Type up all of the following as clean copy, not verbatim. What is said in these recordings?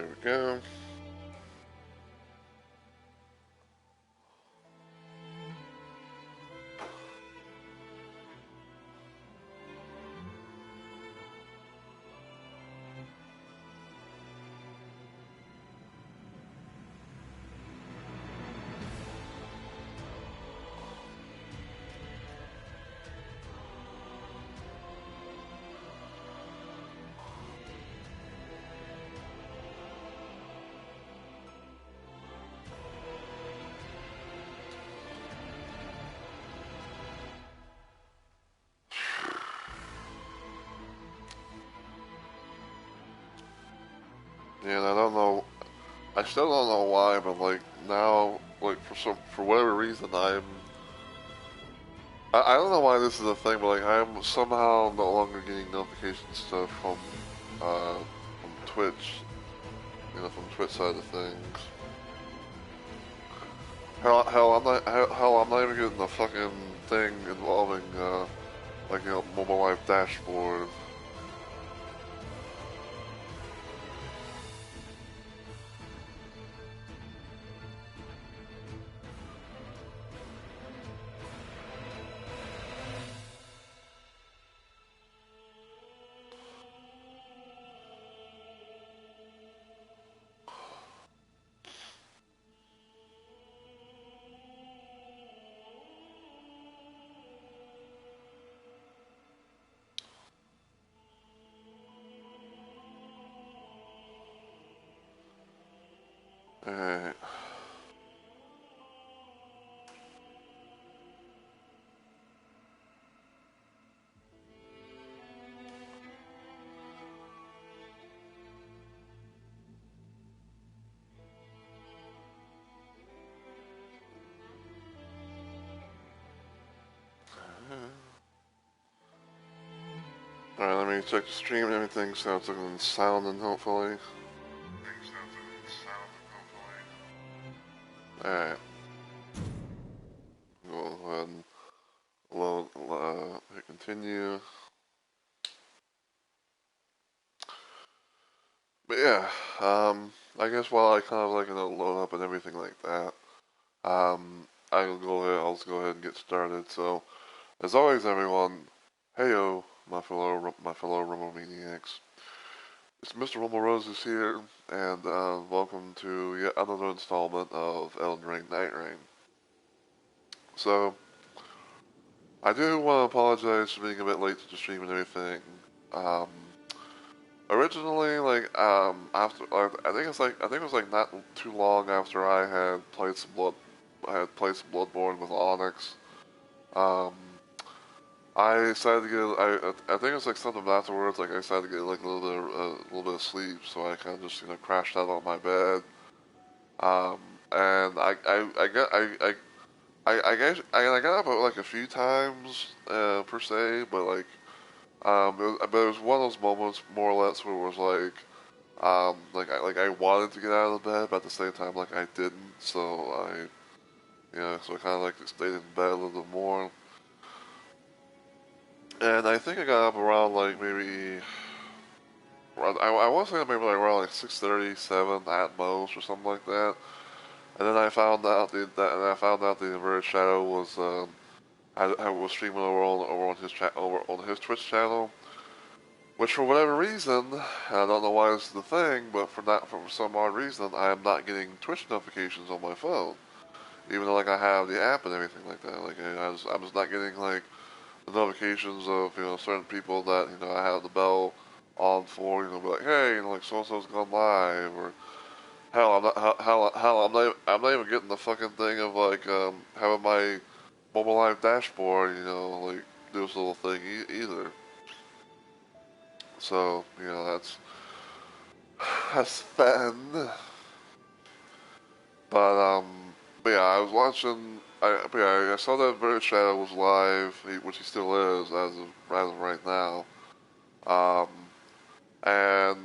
There we go. Yeah, and I don't know. I still don't know why, but like now, like for whatever reason, I don't know why this is a thing, but like I'm somehow no longer getting notification stuff from Twitch, from Twitch side of things. Hell, I'm not even getting the fucking thing involving like mobile life dashboard. Alright. Alright, let me check the stream and everything so it's looking sound and hopefully. Alright. Go ahead and load, hit continue. But yeah, I guess while I kind of like load up and everything like that, I'll just go ahead and get started. So, as always, everyone, heyo, my fellow Rumble Maniacs. It's Mr. Rumble Roses here, and welcome to yet another installment of Elden Ring Night Rain. So, I do want to apologize for being a bit late to the stream and everything. Originally, after, I think it was like not too long after I had played some Bloodborne with Onyx. Um, I decided to get, I think it was like something afterwards, like I decided to get like a little bit of sleep, so I kind of just, crashed out on my bed. Um, and I got up like a few times, per se, but but it was one of those moments, more or less, where it was like I wanted to get out of the bed, but at the same time, like I didn't. So I kind of like stayed in bed a little bit more. And I think I got up around like maybe, I want to say maybe like around like 6:37 at most or something like that. And then I found out the Inverted Shadow was I was streaming over on his Twitch channel. Which, for whatever reason, I don't know why this is the thing, but for some odd reason, I am not getting Twitch notifications on my phone, even though like I have the app and everything like that. Like I'm just not getting like the notifications of certain people that I have the bell on for. Be like, hey, like so and so's gone live, or hell, I'm not even getting the fucking thing of like having my mobile live dashboard, like do this little thing either. So that's fun. But but yeah, I was watching. I saw that Very Shadow was live, which he still is as of right now. Um, and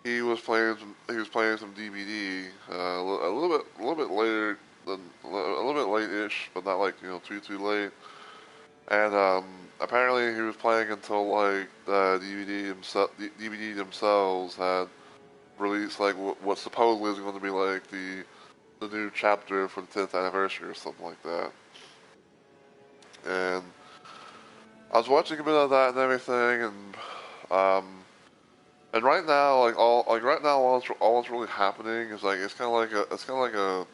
he was playing some DBD a little bit later than a little bit late-ish, but not like too late. And apparently he was playing until like the DVD themselves had release like what supposedly is going to be like the new chapter for the 10th anniversary or something like that. And I was watching a bit of that and everything, and right now, all that's really happening is like it's kind of like a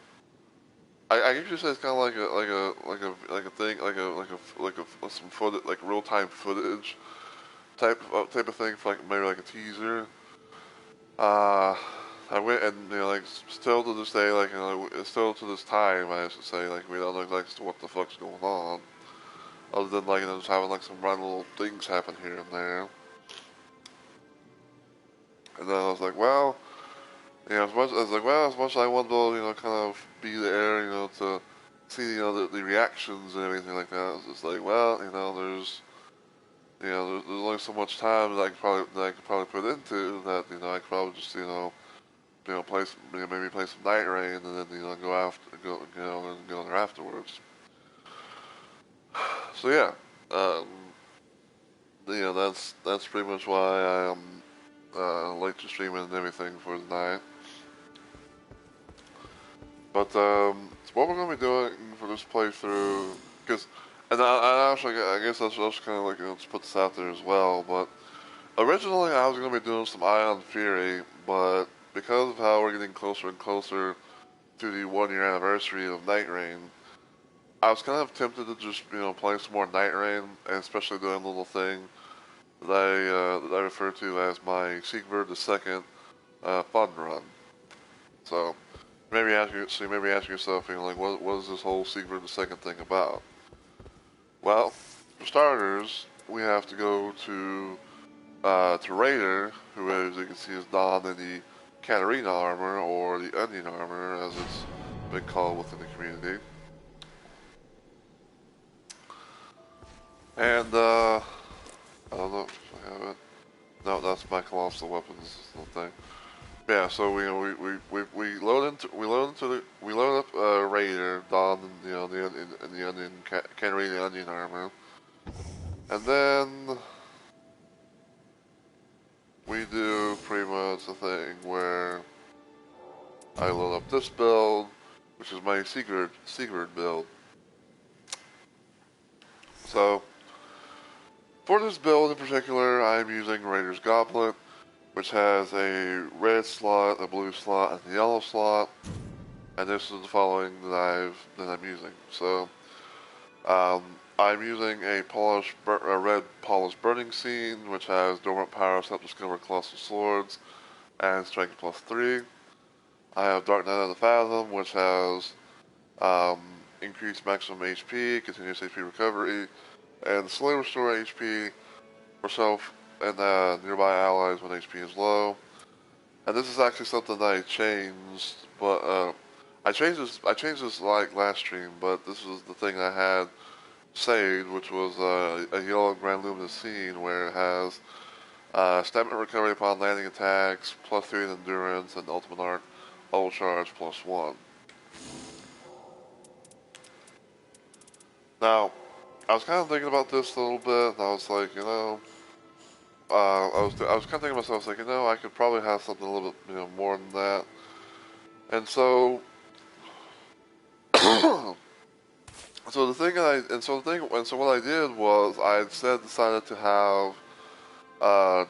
I usually say it's kind of like a thing some footage, like real time footage type of thing for like maybe like a teaser. Uh, I went and like still to this day, like still to this time, I should say, like we don't know exactly what the fuck's going on, other than like just having like some random little things happen here and there. And then I was like, well, as much as I want to, kind of be there, to see, the reactions and everything like that. It's just like, well, there's only so much time that I could probably put into that. I could probably just, play some, maybe play some Night Rain and then, go there afterwards. So yeah, um, that's pretty much why I like to stream and everything for the night. But so what we're gonna be doing for this playthrough, because, and I guess I should kind of like to put this out there as well. But originally I was gonna be doing some Ion Fury, but because of how we're getting closer and closer to the 1 year anniversary of Night Rain, I was kind of tempted to just play some more Night Rain, and especially doing a little thing that I refer to as my Siegward the Second fun run. So. Maybe ask yourself, like, what is this whole Siegward the Second thing about? Well, for starters, we have to go to Raider, who, as you can see, is donned in the Katarina armor, or the Onion armor, as it's been called within the community. And I don't know if I have it. No, that's my colossal weapons thing. Yeah, so we load up Raider, Dawn, and the onion can't read the onion armor, and then we do pretty much a thing where I load up this build, which is my Siegward build. So for this build in particular, I'm using Raider's Goblet, which has a red slot, a blue slot, and a yellow slot. And this is the following that I'm using. So I'm using a red polished burning scene, which has dormant power, self-discover colossal swords, and strength +3. I have Dark Knight of the Fathom, which has increased maximum HP, continuous HP recovery, and slowly restore HP for self and nearby allies when HP is low. And this is actually something that I changed, but I changed this like last stream, but this is the thing I had saved, which was a yellow Grand Luminous scene where it has stamina recovery upon landing attacks, +3 in endurance, and ultimate arc all charge +1. Now, I was kind of thinking about this a little bit, and I was like, I was kind of thinking to myself, I was like, I could probably have something a little bit, more than that. And so, so what I did was I instead decided to have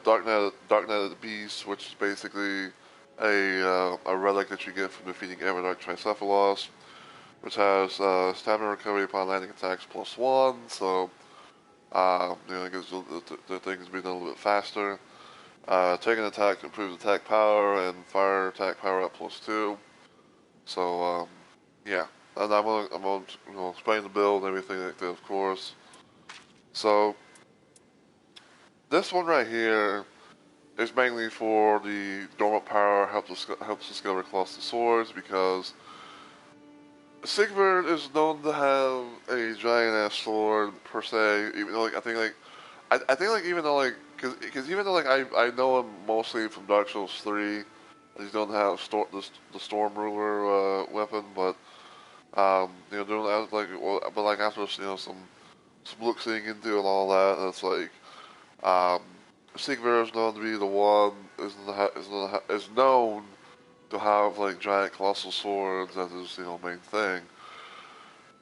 Dark Knight of the Beast, which is basically a relic that you get from defeating Everdark Tricephalos, which has stamina recovery upon landing attacks +1. So it gives the things being a little bit faster. Taking attack improves attack power, and fire attack power up +2. So yeah. And I'm gonna explain the build and everything like that, of course. So this one right here is mainly for the dormant power, helps discover colossal swords, because Siegward is known to have a giant ass sword per se. Even though I think even though because even though I know him mostly from Dark Souls 3, he's known to have the Storm Ruler weapon, but doing that after some look seeing into and all that, and it's like Siegward is known to be the one is known to have like giant colossal swords as his main thing.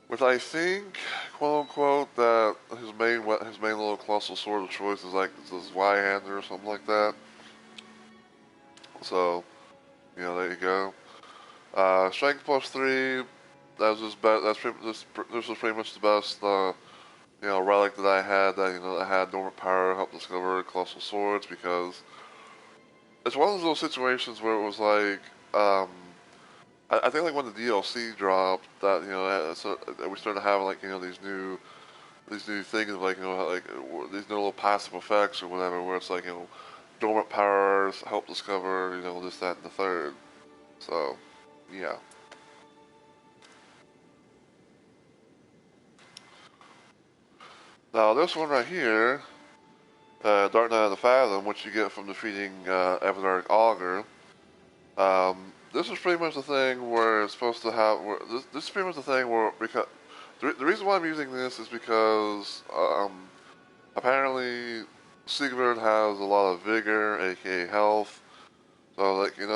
Which I think, quote unquote, that his main little colossal sword of choice is like this Y-hander or something like that. So there you go. Strength plus 3. That was just this was pretty much the best relic that I had that had dormant power, help discover colossal swords, because it's one of those situations where it was like I think like when the DLC dropped that so we started having like these new things like these new little passive effects or whatever, where it's like dormant powers help discover this, that, and the third. So yeah. Now this one right here, Dark Knight of the Fathom, which you get from defeating Everdark Augur. This is pretty much the thing where it's supposed to have. This is pretty much the thing where because the reason why I'm using this is because apparently Siegward has a lot of vigor, aka health. So like this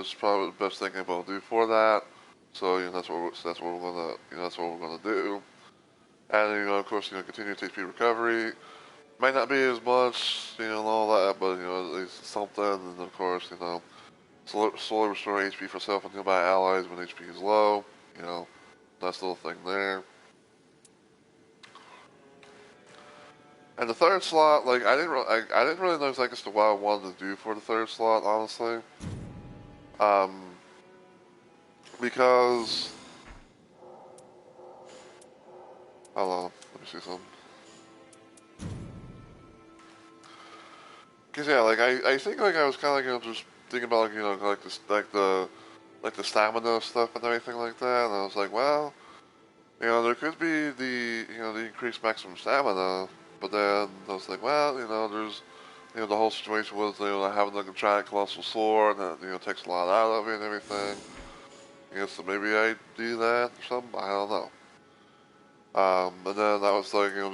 is probably the best thing I'm able to do for that. So that's what we're gonna that's what we're gonna do. And of course continue to HP recovery. Might not be as much and all that, but at least something. And of course slowly restore HP for self and nearby allies when HP is low. Nice little thing there. And the third slot, like I didn't really know exactly as to what I wanted to do for the third slot, honestly. Because hold on, let me see something. Cause yeah, like I think like I was kind of like just thinking about like this like the stamina stuff and everything like that, and I was like, well, there could be the increased maximum stamina, but then I was like, well, there's the whole situation was having like a giant colossal sword that takes a lot out of it and everything. So maybe I do that or something. I don't know. And then I was like, I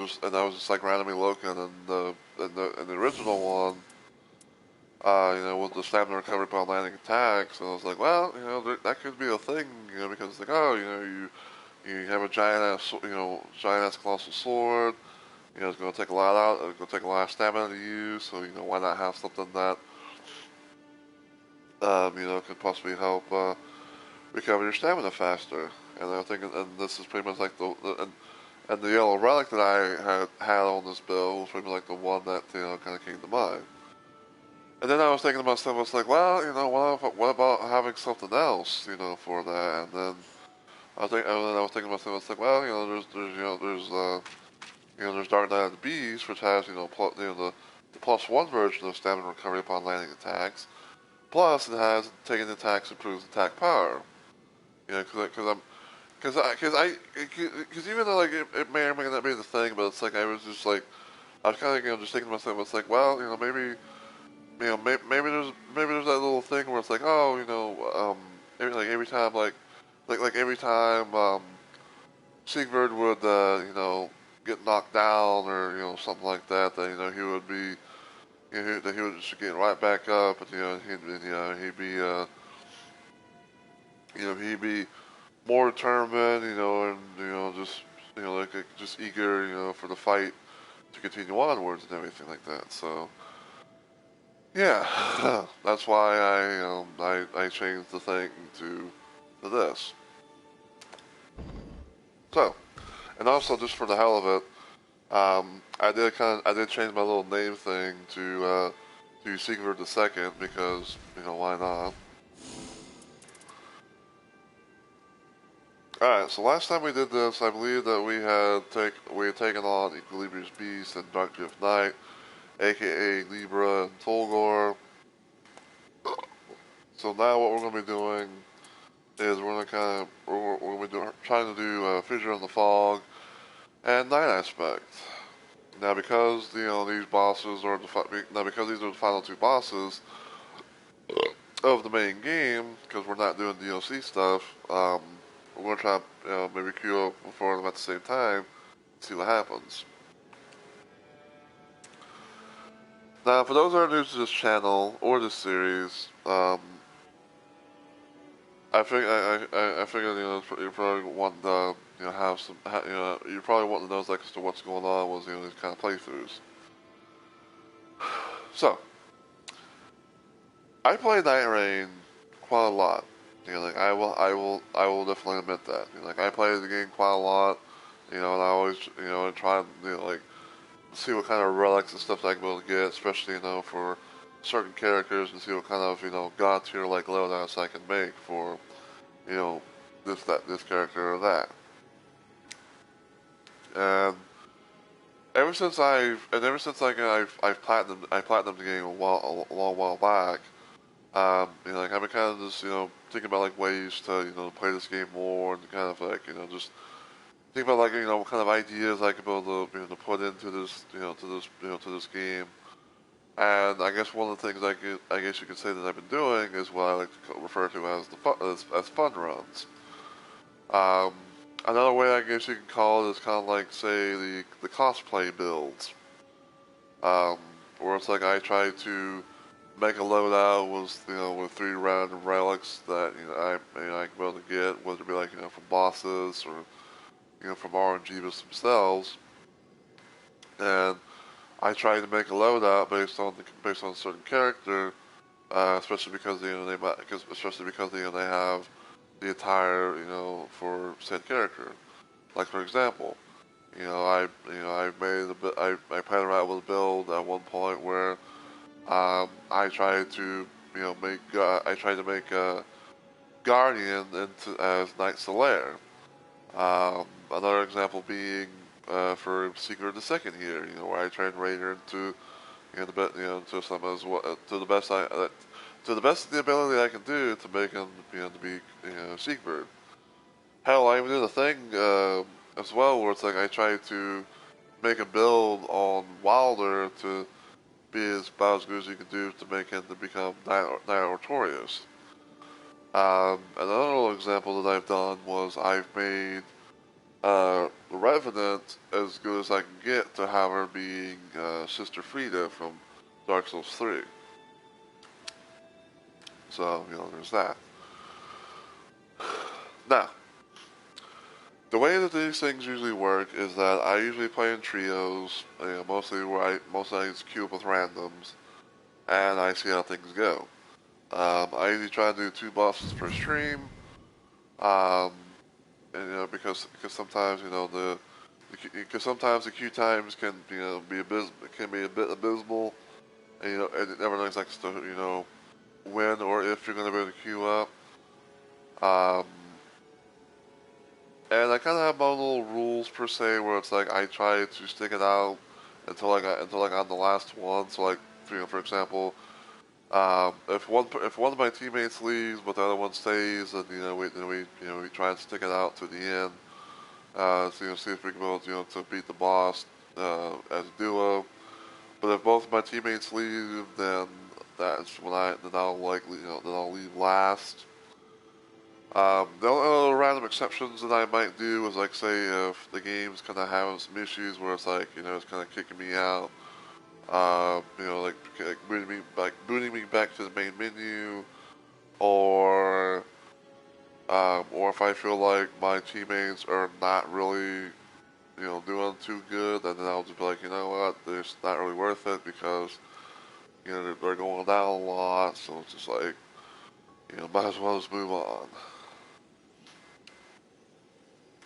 was just like randomly looking, and the original one, with the stamina recovery upon landing attacks, and I was like, well, that could be a thing, because it's like, oh, you have a giant ass colossal sword. It's going to take a lot out. It's going to take a lot of stamina to use. So why not have something that could possibly help recover your stamina faster. And I think, and this is pretty much like and the yellow relic that I had on this build was pretty much like the one that kind of came to mind. And then I was thinking to myself, I was like, well, what about having something else, for that? And then I was thinking to myself, I was like, well, there's Dark Knight of the Beast, which has the +1 version of stamina recovery upon landing attacks. Plus, it has taking attacks improves attack power. Because even though like it may or may not be the thing, but it's like I was just like I was kind of just thinking to myself, it's like, well, maybe maybe there's that little thing where it's like, oh, every time like every time Siegward would get knocked down or something like that, that he would be that he would just get right back up, and he'd be more determined, and just like just eager, for the fight to continue onwards and everything like that. So yeah, that's why I changed the thing to this. So, and also just for the hell of it, I did change my little name thing to Siegward the Second, because why not? Alright, so last time we did this, I believe that we had taken on Equilibrious Beast and Dark Drift Knight, aka Libra and Tolgor. So now what we're going to be doing is we're going to be trying to do Fissure in the Fog and Night Aspect. Now because these bosses are because these are the final two bosses of the main game, because we're not doing DLC stuff, we're going to try maybe queue up for them at the same time, see what happens. Now, for those that are new to this channel or this series, I think I figured you probably want to have some you probably want to know like as to what's going on with these kind of playthroughs. So I play Night Rain quite a lot. Like I will definitely admit that. Like I play the game quite a lot. And I always try and like see what kind of relics and stuff that I can be able to get, especially for certain characters, and see what kind of god tier like loadouts I can make for you know this character or that. And ever since like I platinumed the game a long while back. Like I've been kind of just thinking about like ways to play this game more and kind of like just think about like what kind of ideas I could be able to put into this to this game. And I guess one of the things I guess you could say that I've been doing is what I like to refer to as as fun runs. Um, Another way I guess you can call it is kind of like say the cosplay builds, um, where it's like I try to make a loadout with 3 random relics that I can be able to get, whether it be like from bosses or from RNGs themselves, and I try to make a loadout based on a certain character, especially because especially because they have the attire for said character. Like for example, I made I played around with a build at one point where I tried to make Guardian into as Knight Solaire. Another example being for Siegward the second here, where I trained Raider into to some as well, to the best of the ability I can do to make him to be Siegward. Hell, I even did a thing as well where it's like I tried to make a build on Wilder to be about as good as you can do to make him to become Knight Artorias. Another little example that I've done was I've made Revenant as good as I can get to have her being Sister Frida from Dark Souls 3. So, there's that. Now, the way that these things usually work is that I usually play in trios, mostly I just queue up with randoms, and I see how things go. I usually try to do 2 bosses per stream, um, and because sometimes because sometimes the queue times can be a bit abysmal, and and it never knows like to when or if you're going to be able to queue up. Um, and I kind of have my own little rules per se, where it's like I try to stick it out until I got the last one. So like for example, if one of my teammates leaves but the other one stays, then we try and stick it out to the end. So see if we can be able to beat the boss as a duo. But if both of my teammates leave, then that's when I'll leave last. The only other random exceptions that I might do is like say if the game's kind of having some issues where it's like it's kind of kicking me out, like booting me back to the main menu, or if I feel like my teammates are not really doing too good, and then I'll just be like, you know what, it's not really worth it because they're going down a lot, so it's just like might as well just move on.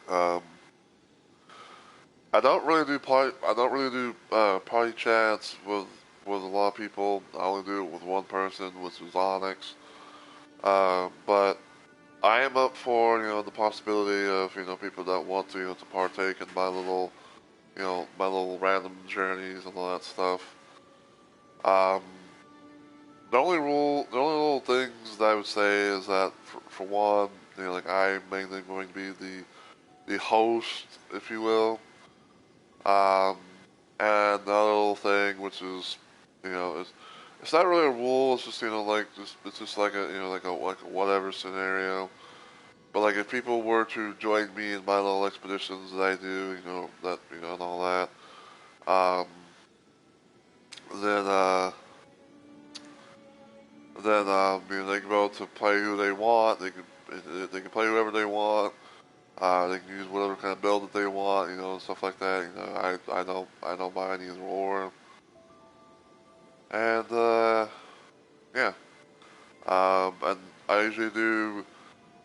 Um, I don't really do party chats with a lot of people. I only do it with one person, which is Onyx. But I am up for the possibility of people that want to partake in my little random journeys and all that stuff. Um, the only little things that I would say is that for one, like I'm mainly going to be the host, if you will. Um, and the other little thing, which is, it's not really a rule. It's just it's just like a whatever scenario. But like if people were to join me in my little expeditions that I do, and all that, um, then you know, they can be able to play who they want. They can play whoever they want. They can use whatever kind of build that they want, you know, stuff like that. You know, I don't mind either or. And yeah. And I usually do.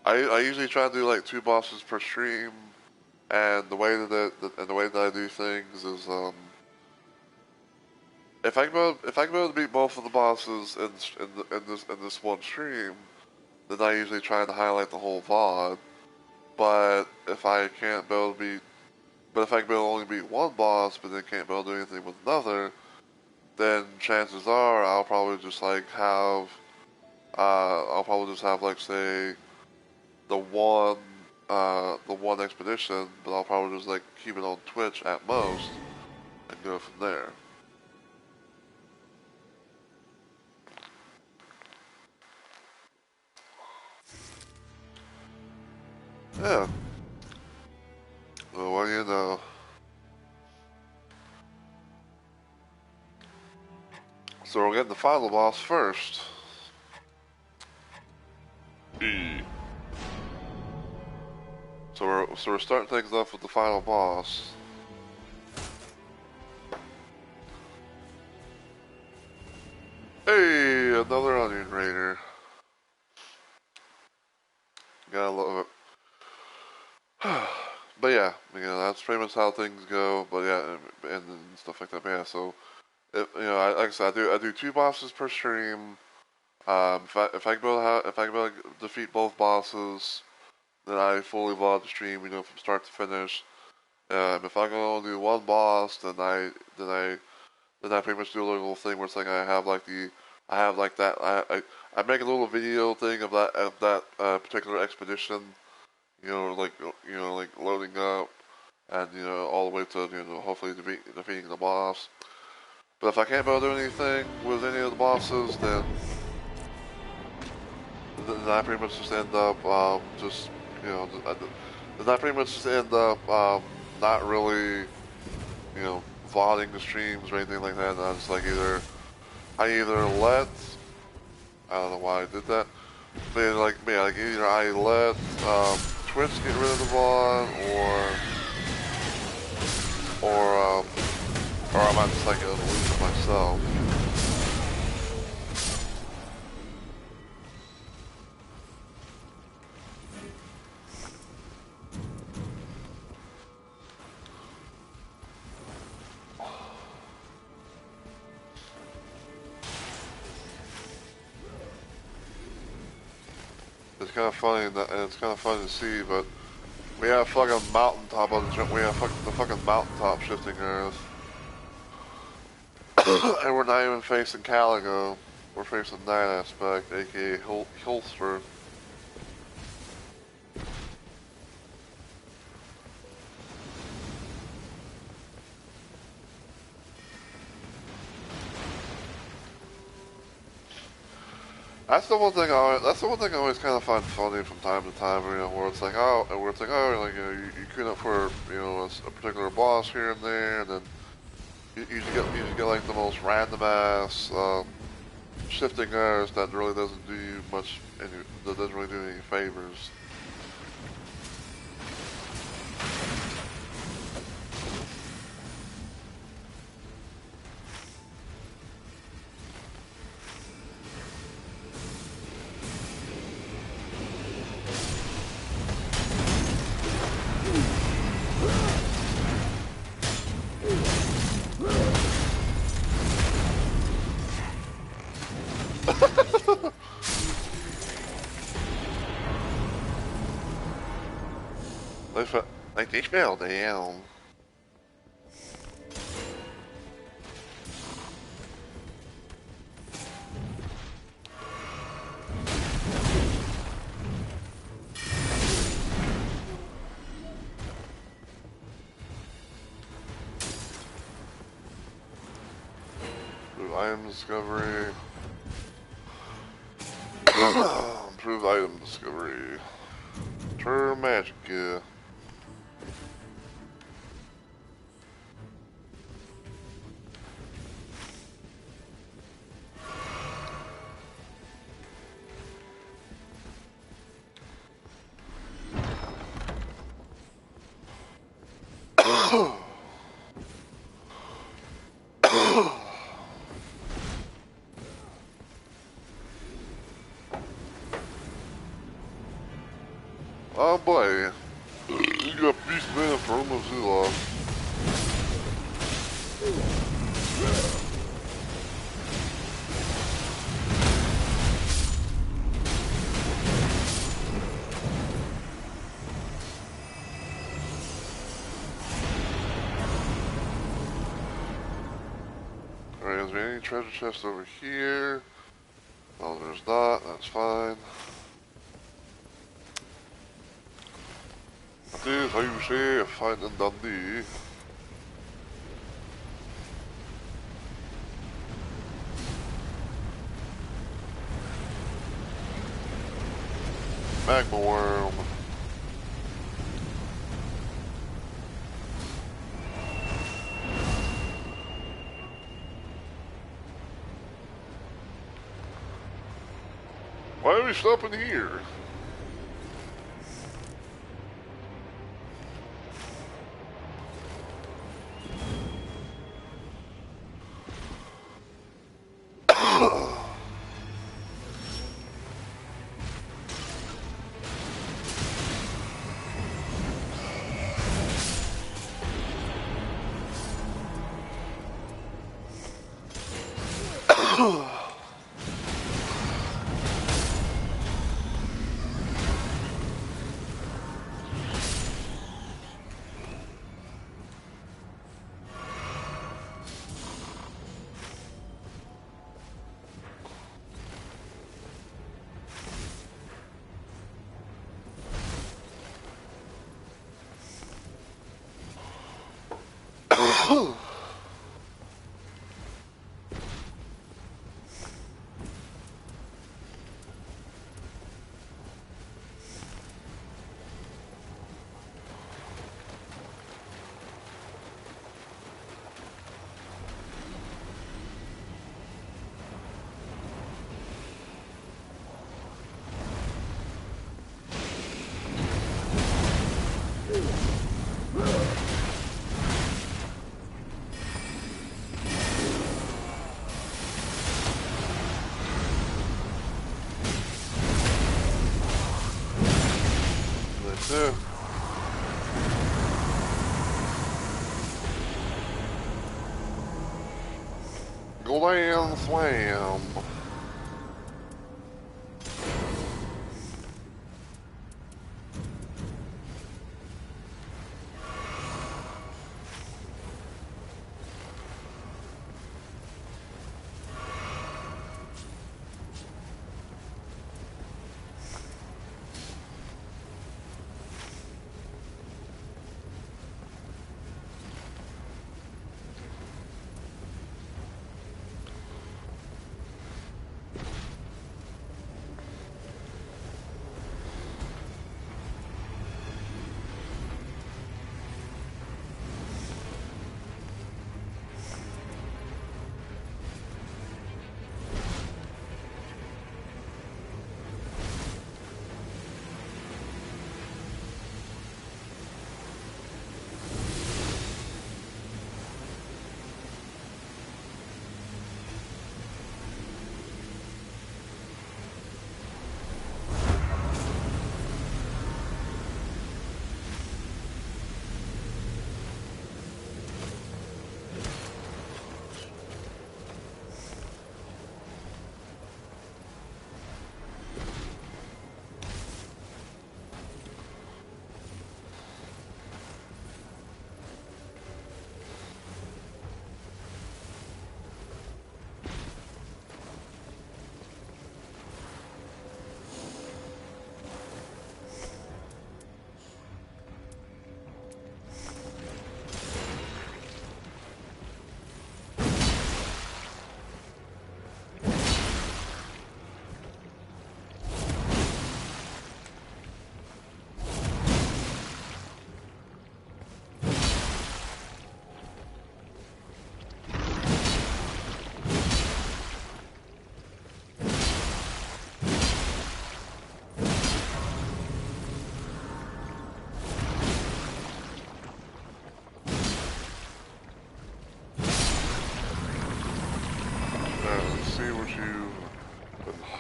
I usually try to do like 2 bosses per stream. And the way that I do things is if I can be able to beat both of the bosses in this one stream, then I usually try to highlight the whole VOD. But if I can't be able to beat, but if I can be able to only beat one boss, but then can't be able to do anything with another, then chances are I'll probably just like have, I'll probably just have like say the one expedition, but I'll probably just like keep it on Twitch at most and go from there. Yeah. Well, what do you know? So we're getting the final boss first. So we're starting things off with the final boss. Hey, another onion raider. Gotta love it. But yeah, you know, that's pretty much how things go. But yeah, and stuff like that. But yeah, so you know, like I said, I do 2 bosses per stream. If I can be able to defeat both bosses, then I fully VOD the stream, you know, from start to finish. If I can only do 1 boss, then I pretty much do a little thing where it's like I have like that I make a little video thing of that particular expedition, you know, like loading up, and you know all the way to you know hopefully defeating the boss. But if I can't be able to do anything with any of the bosses, then I pretty much just end up just you know then I pretty much just end up not really you know VODing the streams or anything like that. And I just like I either let I don't know why I did that. But like either I let Twitch get rid of the VOD or I might just like lose it myself. It's kind of funny and it's kind of fun to see, but we have fucking mountaintop on the we have the fucking mountaintop shifting Earth, and we're not even facing Caligo. We're facing Night Aspect, aka Holster. That's the one thing I always kind of find funny from time to time, you know, where it's like, oh, like, you know, you queue up for, you know, a particular boss here and there, and then you just get like the most random ass shifting errors that really doesn't do you much, that doesn't really do any favors. Like they fell down. Item discovery. Improved item discovery. Turn magic gear. Oh boy. You got Beastman from Mozilla. Alright, is there any treasure chest over here? Oh, there's not. That's fine. That is how you say a fine and Dundee. Magma worm. Why are we stopping here? Yeah. Glam slam.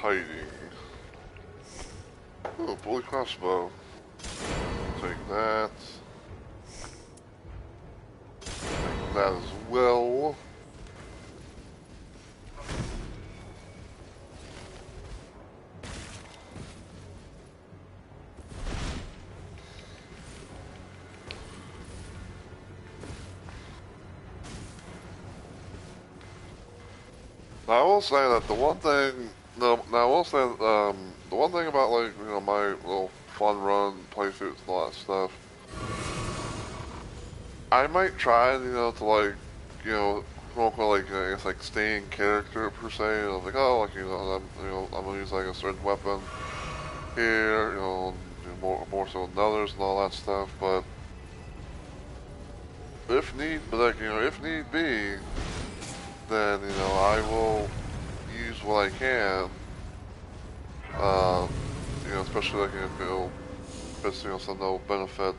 Hiding. Oh, bully crossbow. take that. Take that as well. Now, I will say that the one thing, no, now I will say, the one thing about, like, you know, my little fun run, playthroughs and all that stuff, I might try, you know, to, like, you know, quote unquote, like, I guess, like, stay in character, per se, you know, like, oh, like, I'm gonna use, like, a certain weapon here, more so than others and all that stuff, but if need be, then, you know, I will use what I can, you know, especially, like, if it's, you know, something that will benefit,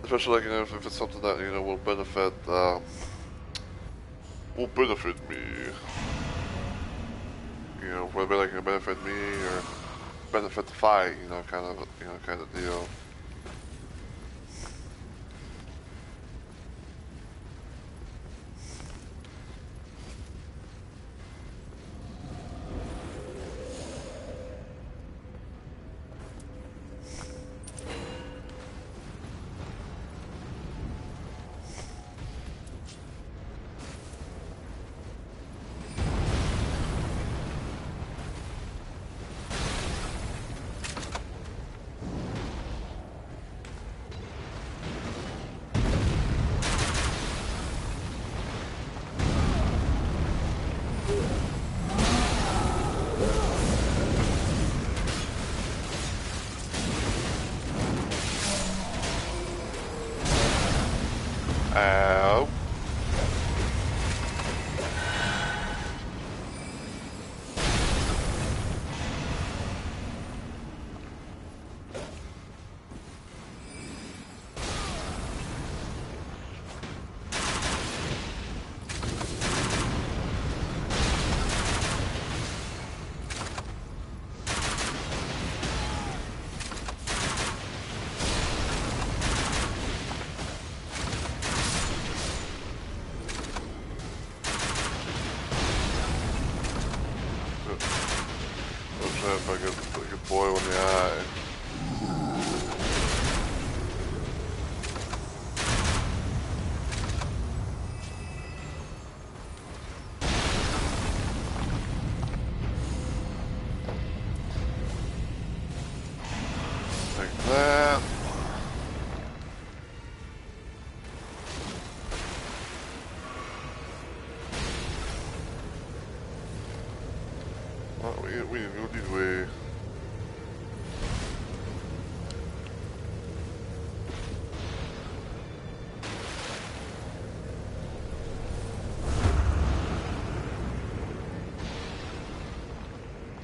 especially, like, you know, if it's something that, you know, will benefit me, you know, whether, like, it'll benefit me or benefit the fight, you know, kind of deal. Ow. If I get boil in the eye. Like that. We need way.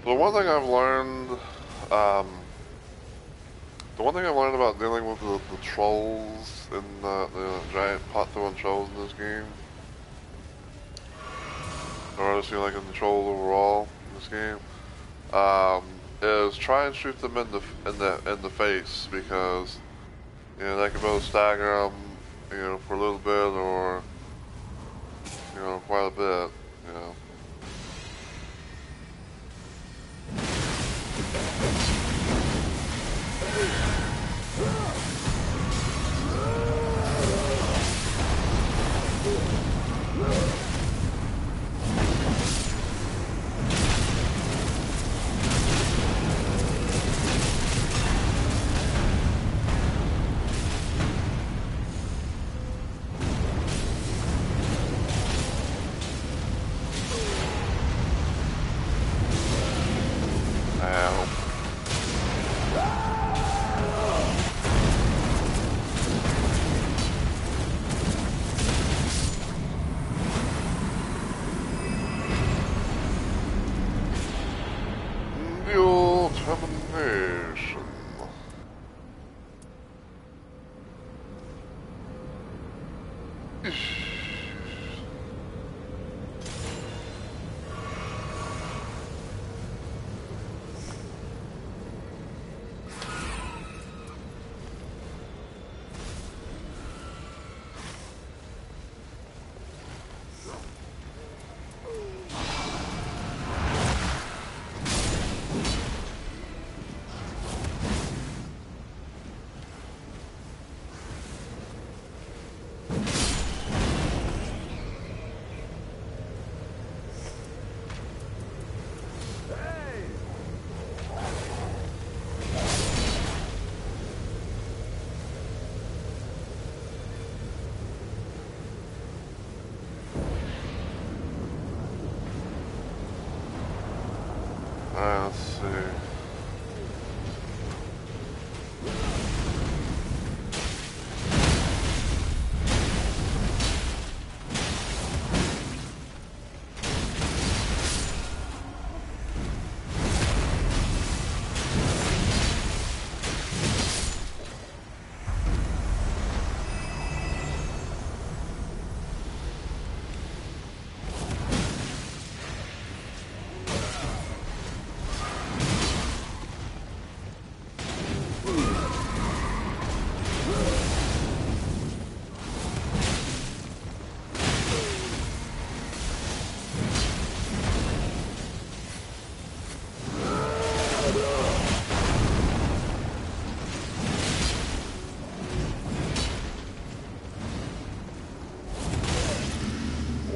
The one thing I've learned, about dealing with the trolls and the giant pot-throwing trolls in this game, or just, you know, like in the trolls overall in this game, is try and shoot them in the face, because, you know, they can both stagger them, you know, for a little bit or, you know, quite a bit, you know. Termination.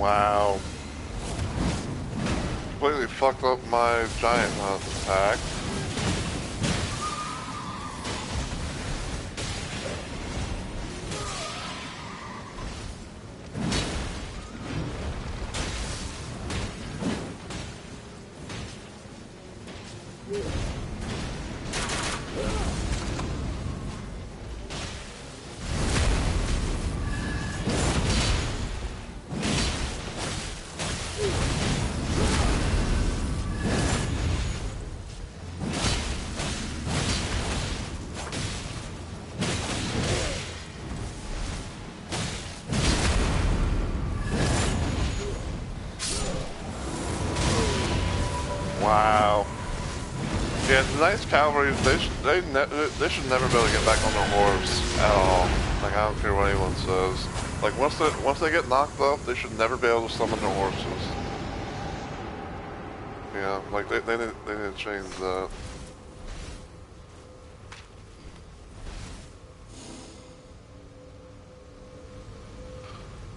Wow. Completely fucked up my giant hunt attack. Wow. Yeah, the Knights Cavalry, they should never be able to get back on their horse at all. Like, I don't care what anyone says. Like, once they get knocked up, they should never be able to summon their horses. Yeah, like, they need to change that.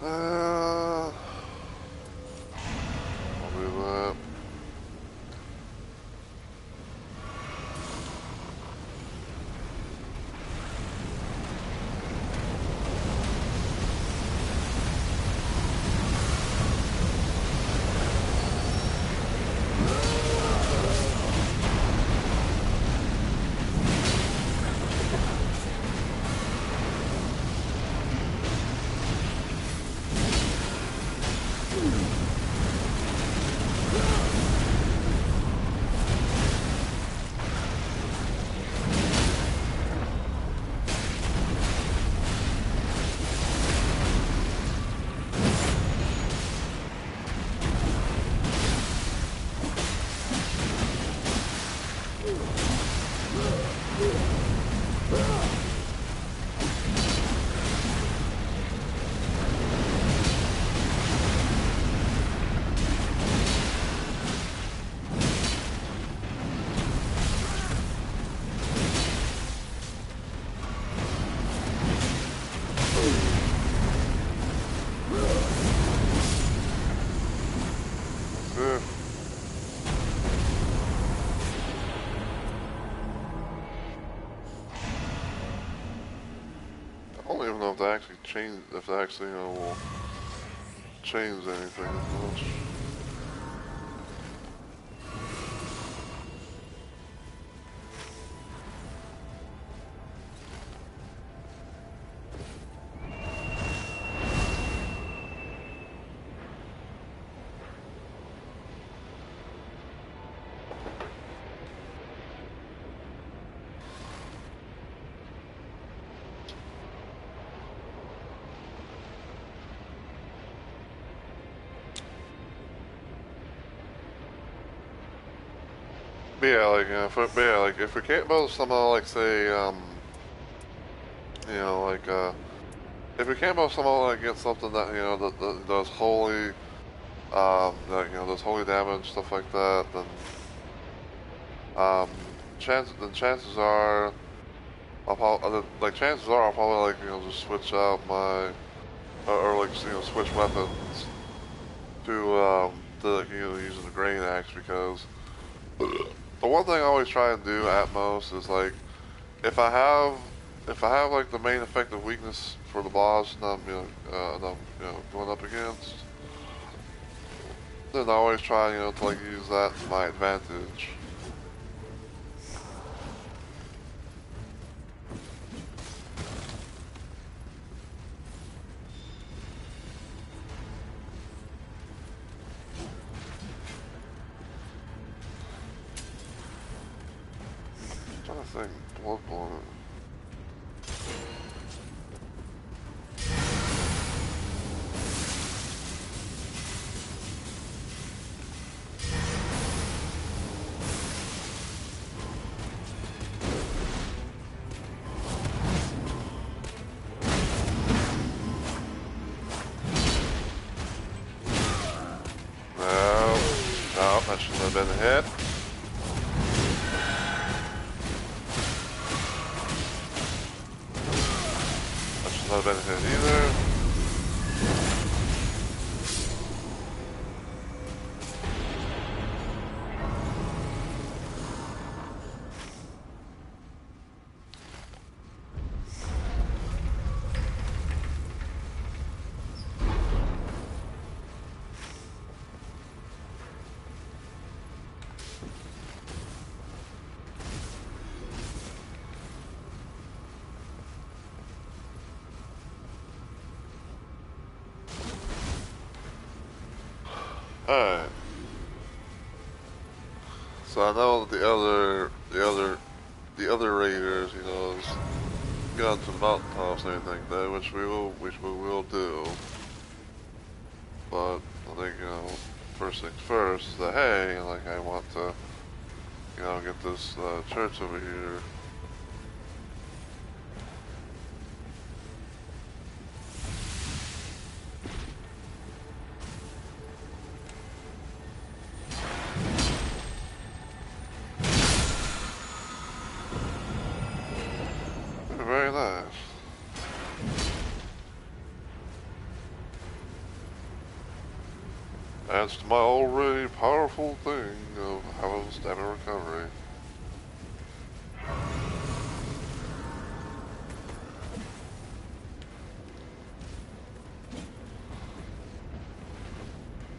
I'll do that. I don't even know if they actually change, if they actually, will change anything as much. But yeah, like, if we can't build somehow, like, say, if we can't build somehow, like, get something that, that does holy, that, does holy damage, stuff like that, then, chances are, I'll probably, like, just switch out my, or like, switch weapons to, using the grain axe, because the one thing I always try and do at most is, like, if I have like the main effective weakness for the boss that I'm going up against, then I always try to like use that to my advantage. I'm trying to think, Bloodborne. No, that shouldn't have been a hit. That should not have been a hit either. So I know that the other raiders, you know, has gone to the mountaintops and everything like that, which we will do. But I think, you know, first things first, is that hey, like I want to, you know, get this church over here. Very nice. Adds to my already powerful thing of having stamina recovery.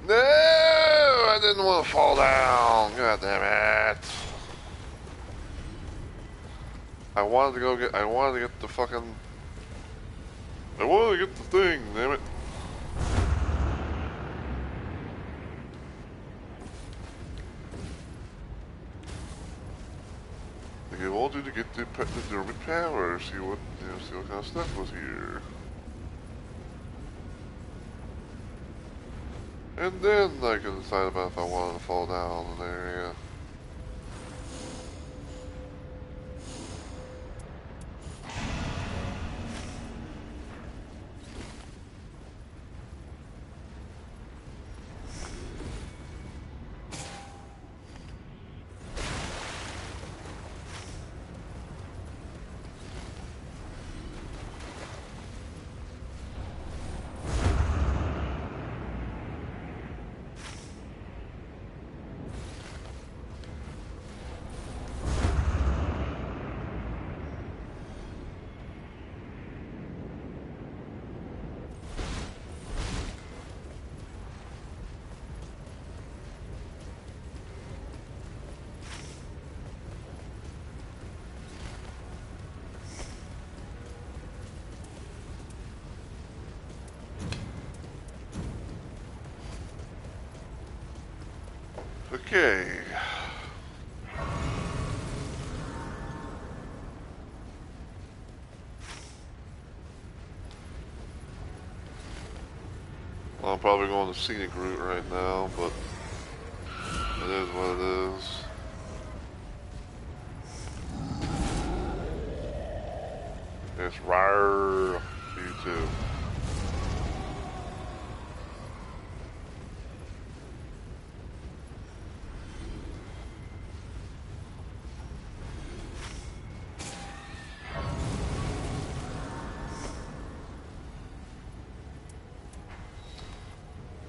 No, I didn't want to fall down. God damn it! I wanted to get the fucking. I wanted to get the thing. Damn it! I wanted to get the Derby power. See what kind of stuff was here. And then I can decide about if I wanted to fall down an area. Okay. Well, I'm probably going the scenic route right now, but it is what it is. It's rare. You too.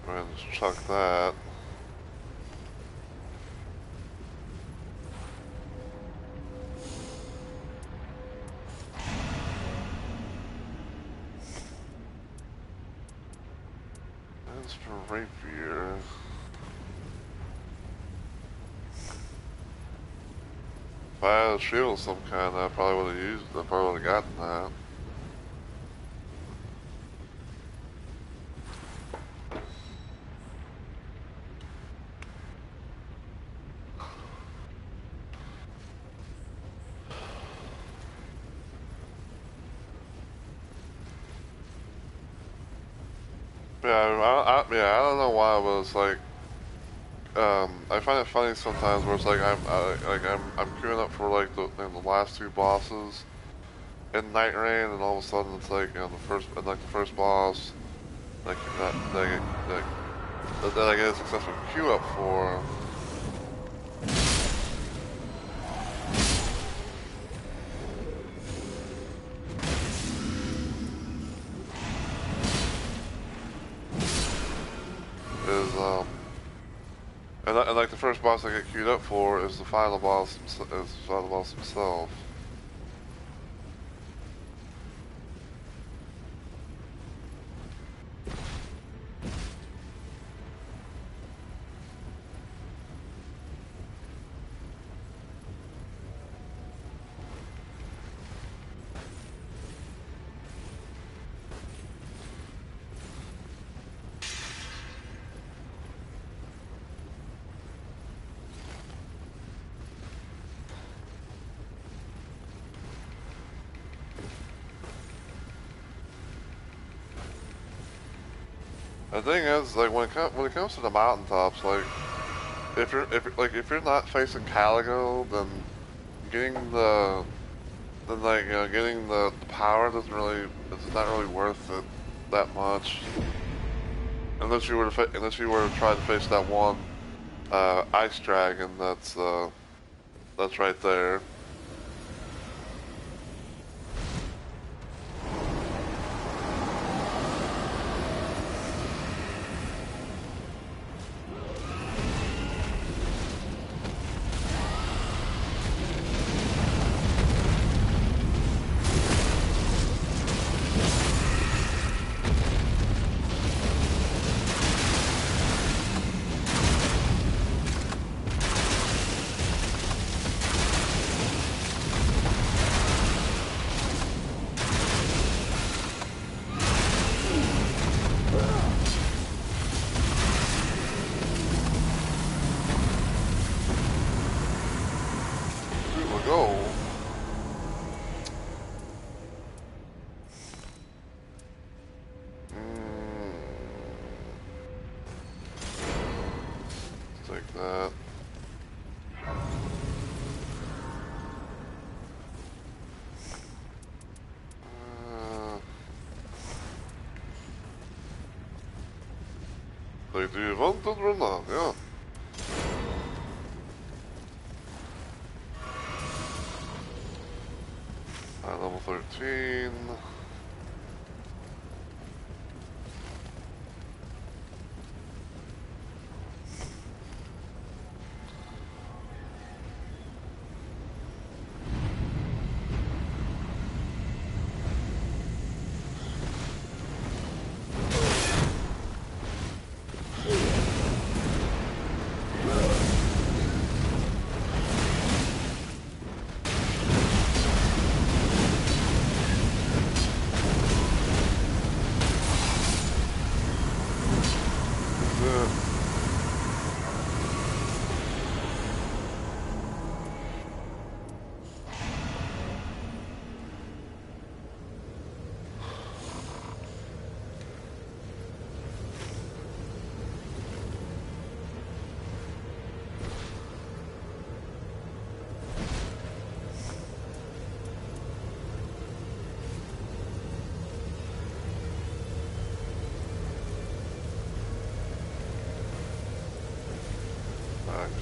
Let's chuck that. That's for rapier. If I had a shield of some kind, I probably would have used it. I probably would have gotten that. Yeah, I don't know why, but it's like, I find it funny sometimes where it's like I'm queuing up for like the last two bosses in Night Rain, and all of a sudden it's like, you know, the first boss, like that I get a successful queue up for. And like the first boss I get queued up for is the final boss himself. The thing is, like when it comes to the mountaintops, like if you're not facing Caligo, then getting the then like getting the power doesn't really it's not really worth it that much unless you were to try to face that one ice dragon that's right there. Do you want it or not? Yeah. Level 13.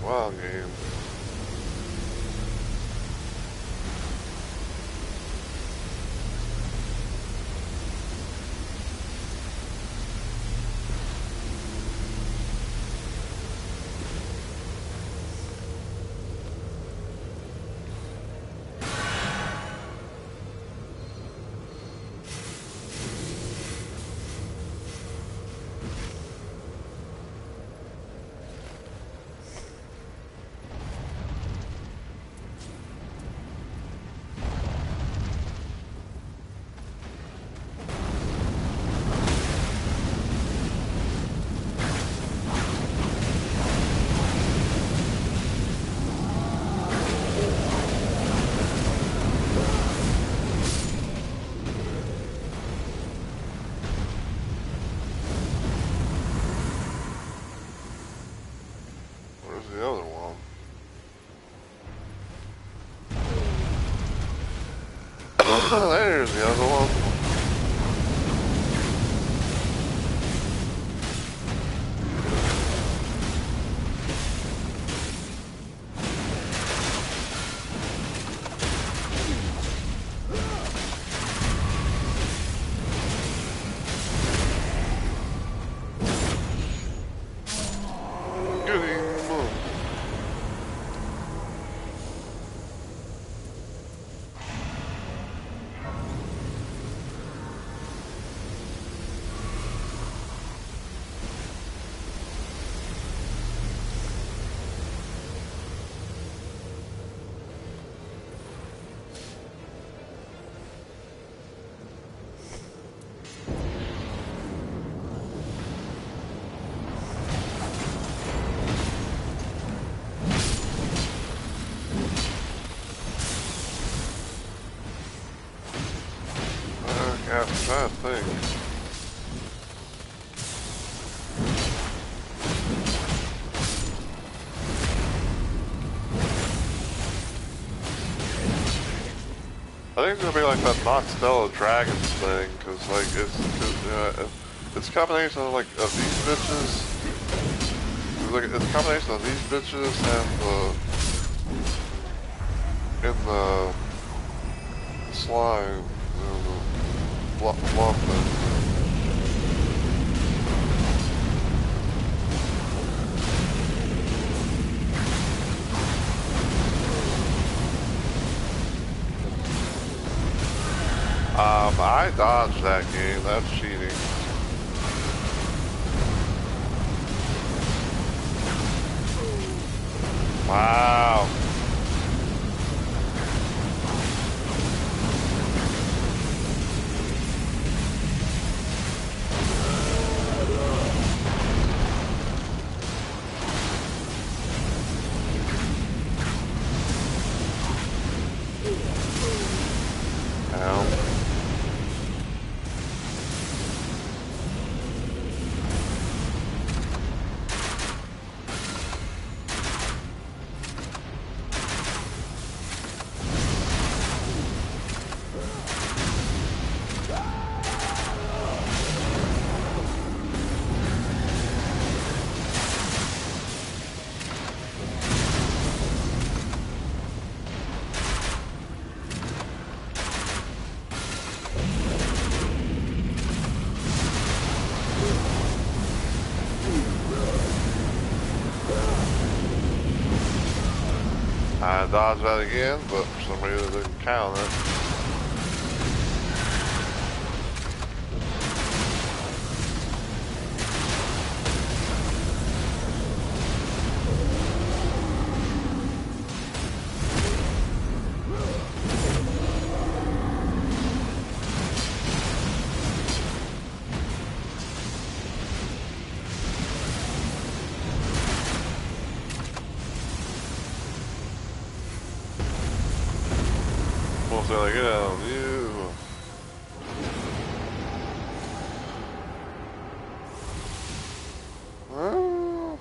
Wow, game. There's the other one. I'm trying to think. I think it's gonna be like that Noxtella Dragons thing, cause like it's a combination of like of these bitches. It's a combination of these bitches and the slime, the blob thing. I dodged that game. That's cheating. Wow. I dodged that again, but for some reason it didn't count it. Like, oh, you. Well.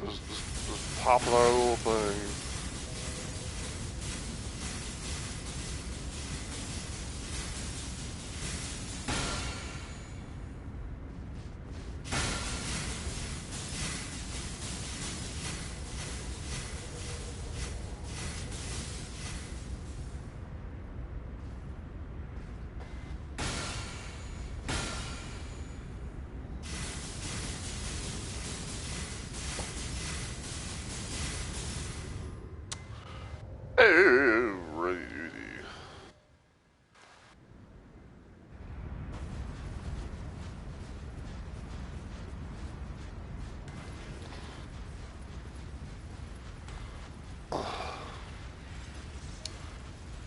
Just popping our little thing. Alrighty.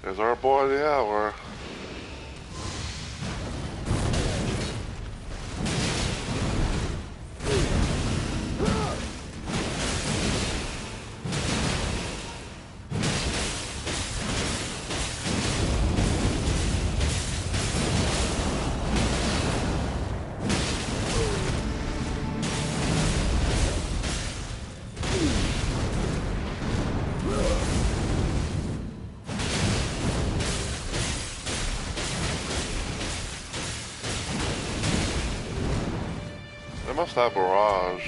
There's our boy of the hour. must have barrage.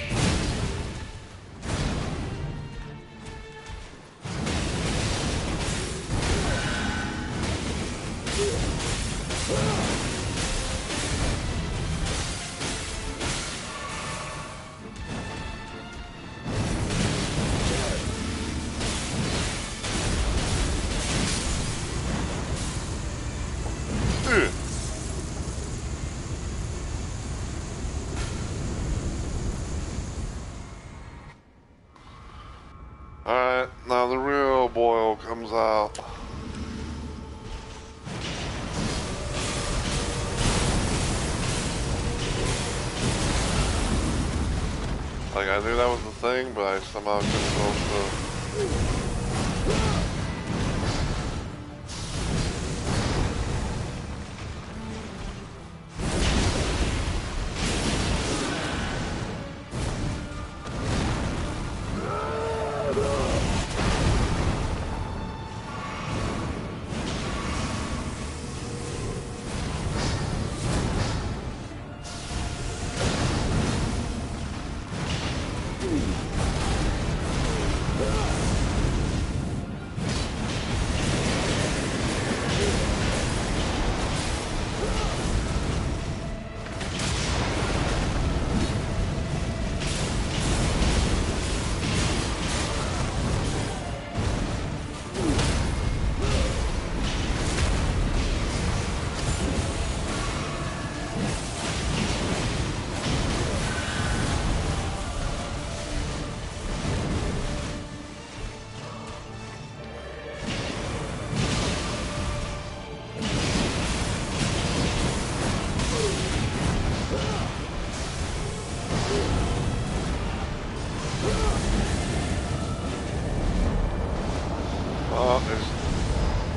Alright, now the real boil comes out. Like, I knew that was the thing, but I somehow couldn't go to...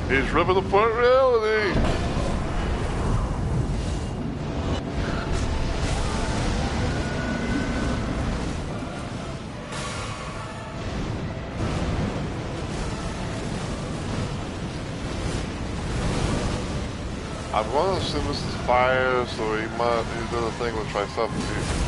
He's ripping apart reality! I'm going to assume this is fire, so he's doing a thing with Trisubstitute.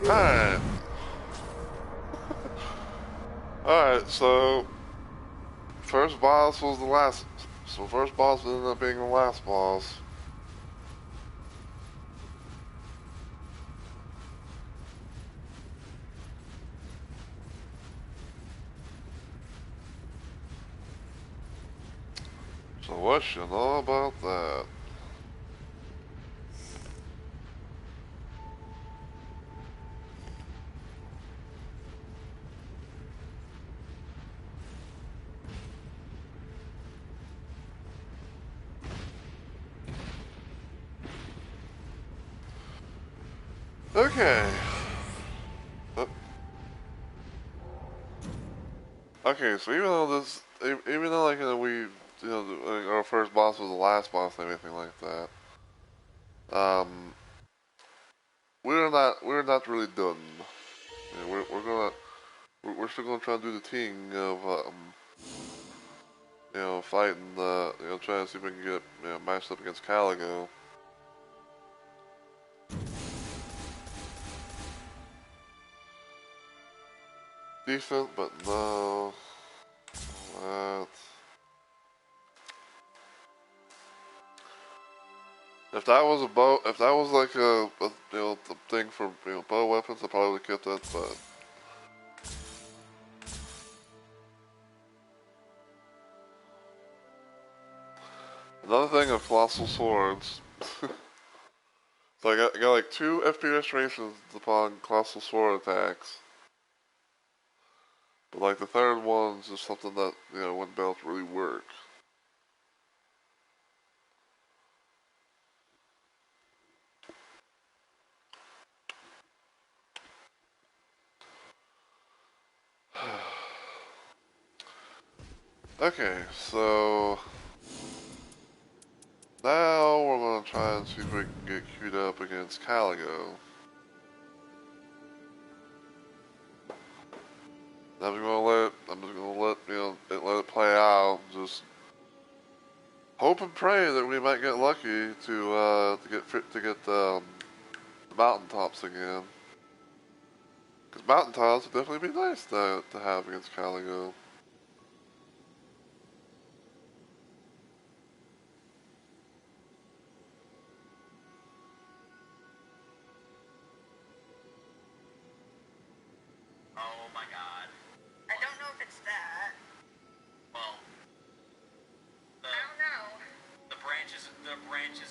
Alright. Alright, so first boss was the last. So first boss ended up being the last boss. So what you know about that? Okay. Okay, so even though like our first boss was the last boss and everything like that, we're not really done. You know, we're still gonna try to do the thing of fighting trying to see if we can get matched up against Caligo. Decent, but no. If that was a bow, if that was like a the thing for bow weapons, I probably would have kept that. But Another thing of Colossal Swords. So I got like 2 FP restorations upon Colossal Sword attacks. But like the third one's just something that, you know, wouldn't be able to really work. Okay, so now we're gonna try and see if we can get queued up against Caligo. I'm just gonna let you know, let it play out. Just hope and pray that we might get lucky to get the mountaintops again. Because mountaintops would definitely be nice to have against Caligo. Oh my god. I don't know if it's that. Well, I don't know. The branches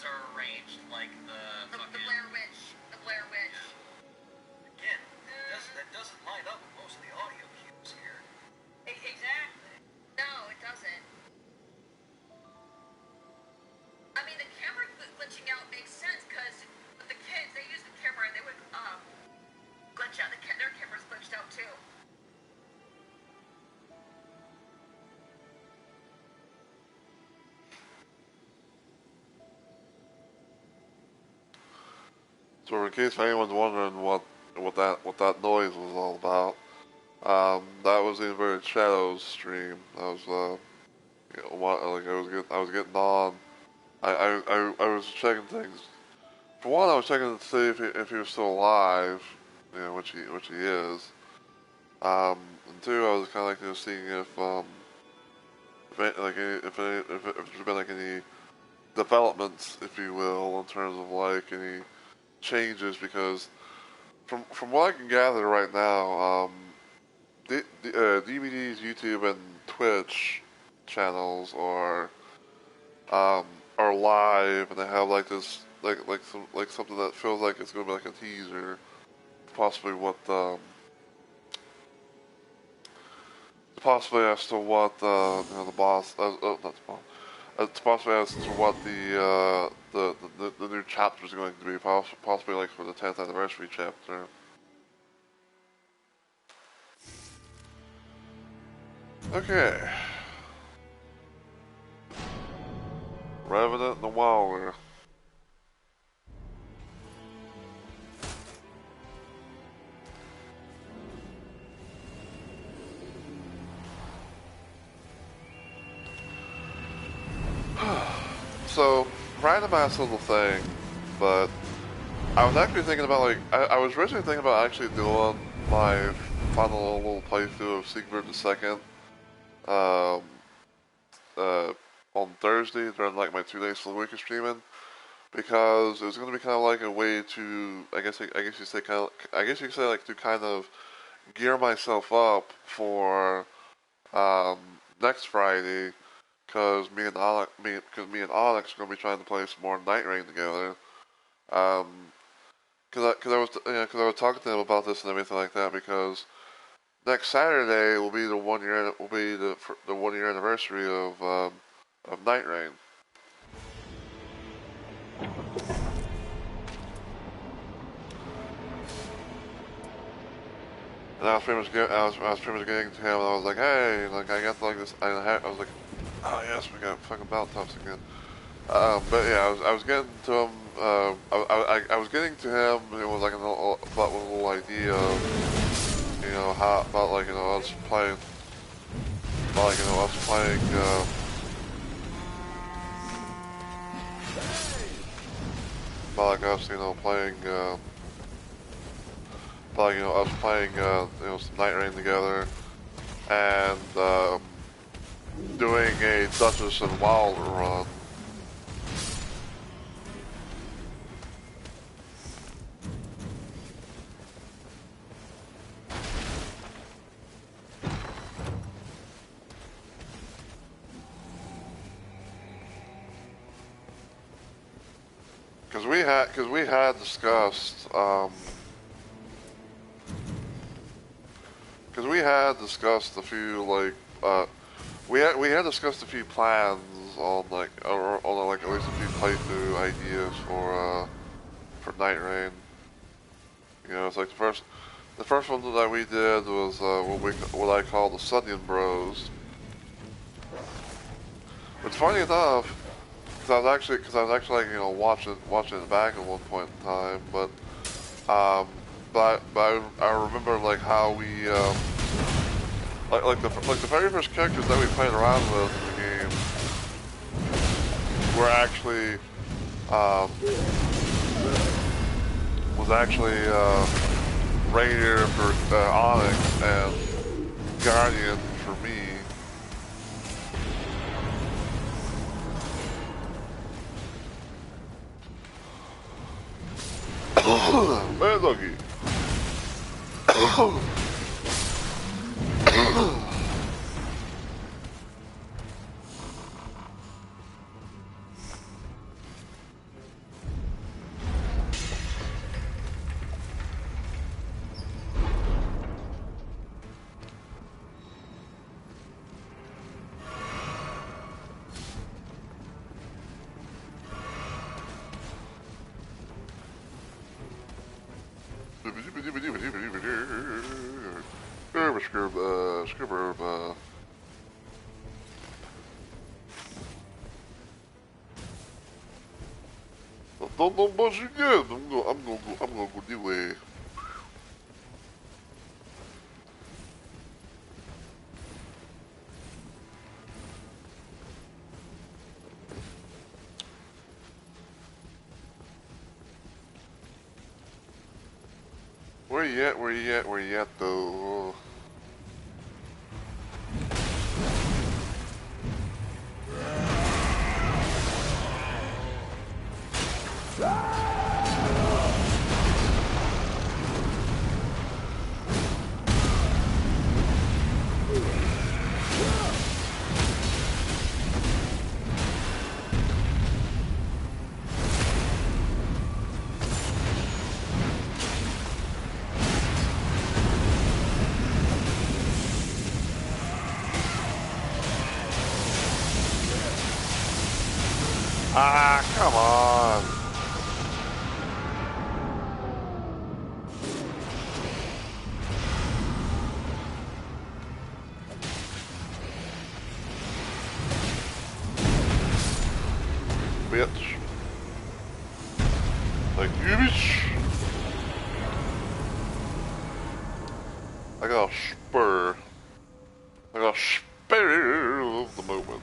are arranged like the Blair Witch. The Blair Witch. Yeah. Again, that doesn't line up with most of the audio cues here. Exactly. No, it doesn't. I mean, the camera glitching out makes sense because the kids, they use the camera and they would glitch out. Their camera's glitched out too. So in case anyone's wondering what that noise was all about, that was the Inverted Shadows stream. That was you know, like I was getting on. I was checking things. For one, I was checking to see if he was still alive, you know, which he is. And two, I was kind of like, you know, seeing if there's been like any developments, if you will, in terms of like any changes, because from what I can gather right now, DVD's YouTube and Twitch channels are live, and they have like this like something that feels like it's gonna be like a teaser, possibly possibly as to what you know, the boss not the boss. It's possibly as to what the new chapter is going to be, possibly like for the 10th anniversary chapter. Okay. Revenant and the Wilder. So, random ass little thing, but I was actually thinking about like I was originally thinking about actually doing my final little playthrough of Siegward II um, on Thursday during like my 2 days for the week of streaming, because it was going to be kind of like a way to I guess you say like to kind of gear myself up for next Friday, because me and Alex are going to be trying to play some more Night Rain together. Because I was talking to him about this and everything like that, because next Saturday will be the 1 year anniversary of Night Rain. And I was pretty much getting to him, and I was like, hey, like I got like this, I was like, oh yes, we got fucking belt tops again. But yeah, I was getting to him. I was getting to him. It was like a little idea of, you know, how about like, you know, us playing, about like, you know, us playing. About like us, you know, playing. About like, you know, us playing. You know, some Night Rain together, and doing a Duchess and Wilder run. Because we had discussed, because we had discussed a few, like, we had discussed a few plans on, like, on, like, at least a few playthrough ideas for Night Rain. You know, it's like the first one that we did was, what I call the Sunnian Bros. But funny enough, because I was actually, like, you know, watching it back at one point in time, but I remember, like, how we, like the very first characters that we played around with in the game were actually, was actually, Rainier for, Onyx and Guardian for me. Man, looky. Don't buzz you good. I'm gonna go do it. Where you at? Where you at? Where you at though? Ah, come on. Bitch. Like you, bitch. I got a spur. I got a spur of the moment.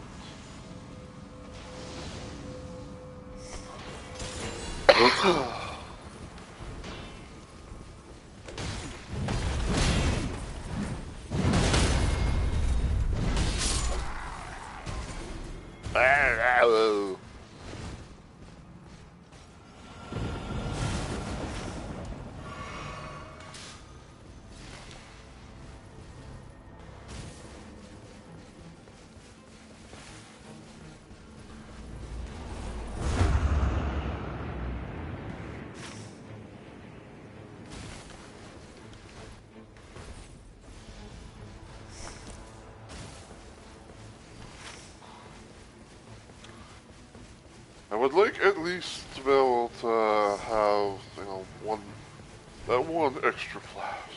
I would like at least to be able to have, you know, one extra flask.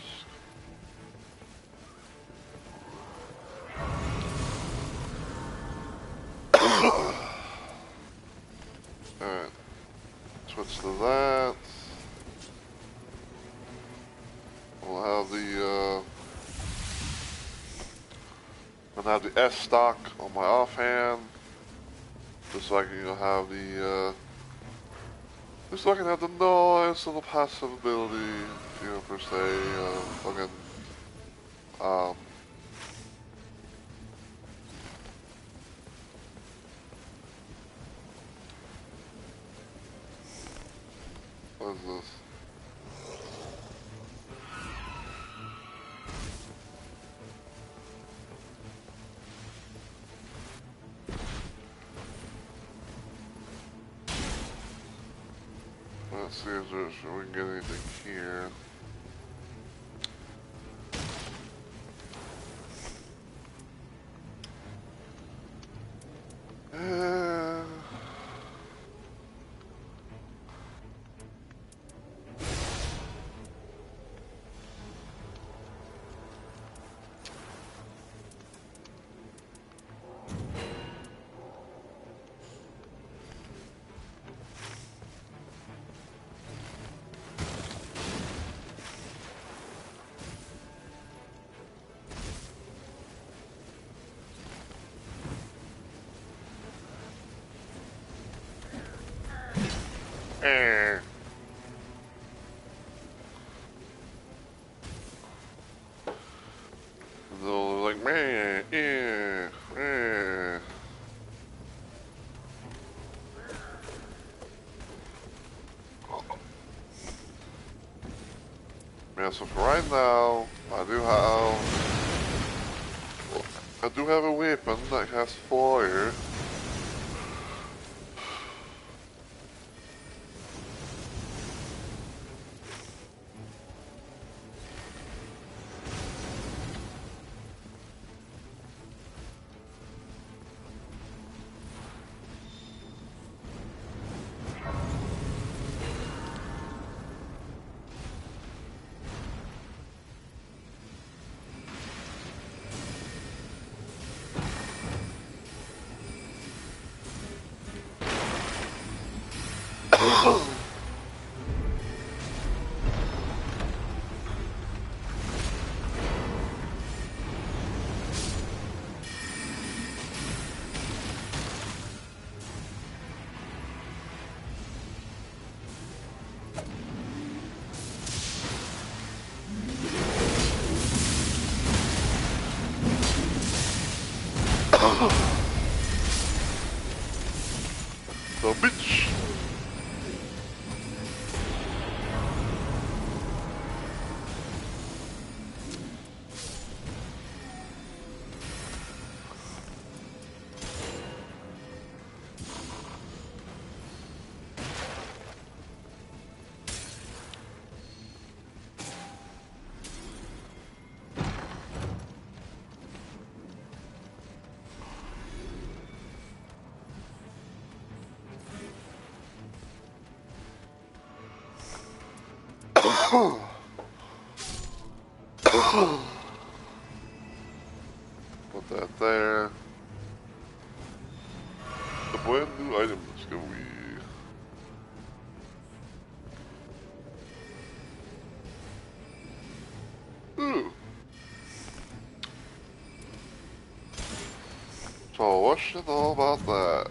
Alright. Switch to that. We'll have the S stock on my offhand. Just so I can, you know, have just so I can have the noise and the passive ability, you know, per se, fucking, what is this? see if we can get anything here. They're like, man, yeah, so for right now, I do have a weapon that has fire. So, bitch! Put that there. The brand new item is going to be... Ooh. So what should I know about that?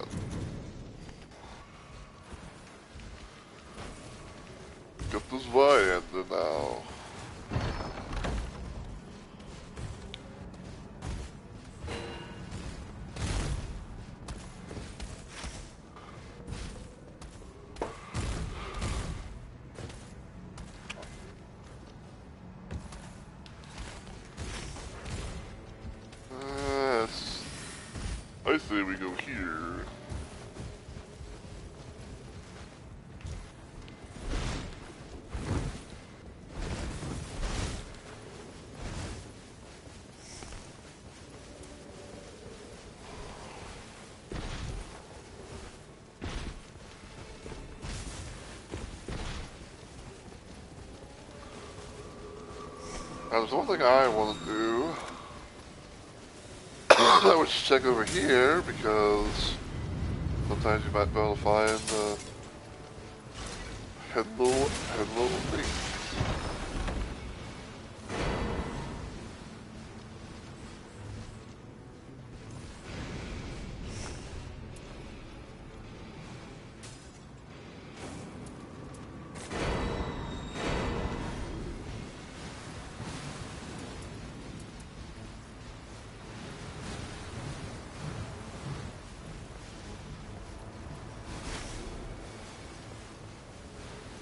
Get this variant now. I say we go here. Now, there's one thing I want to do. I would check over here because sometimes you might be able to find hello things.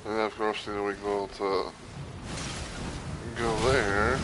And then of course, you know, we go to go there.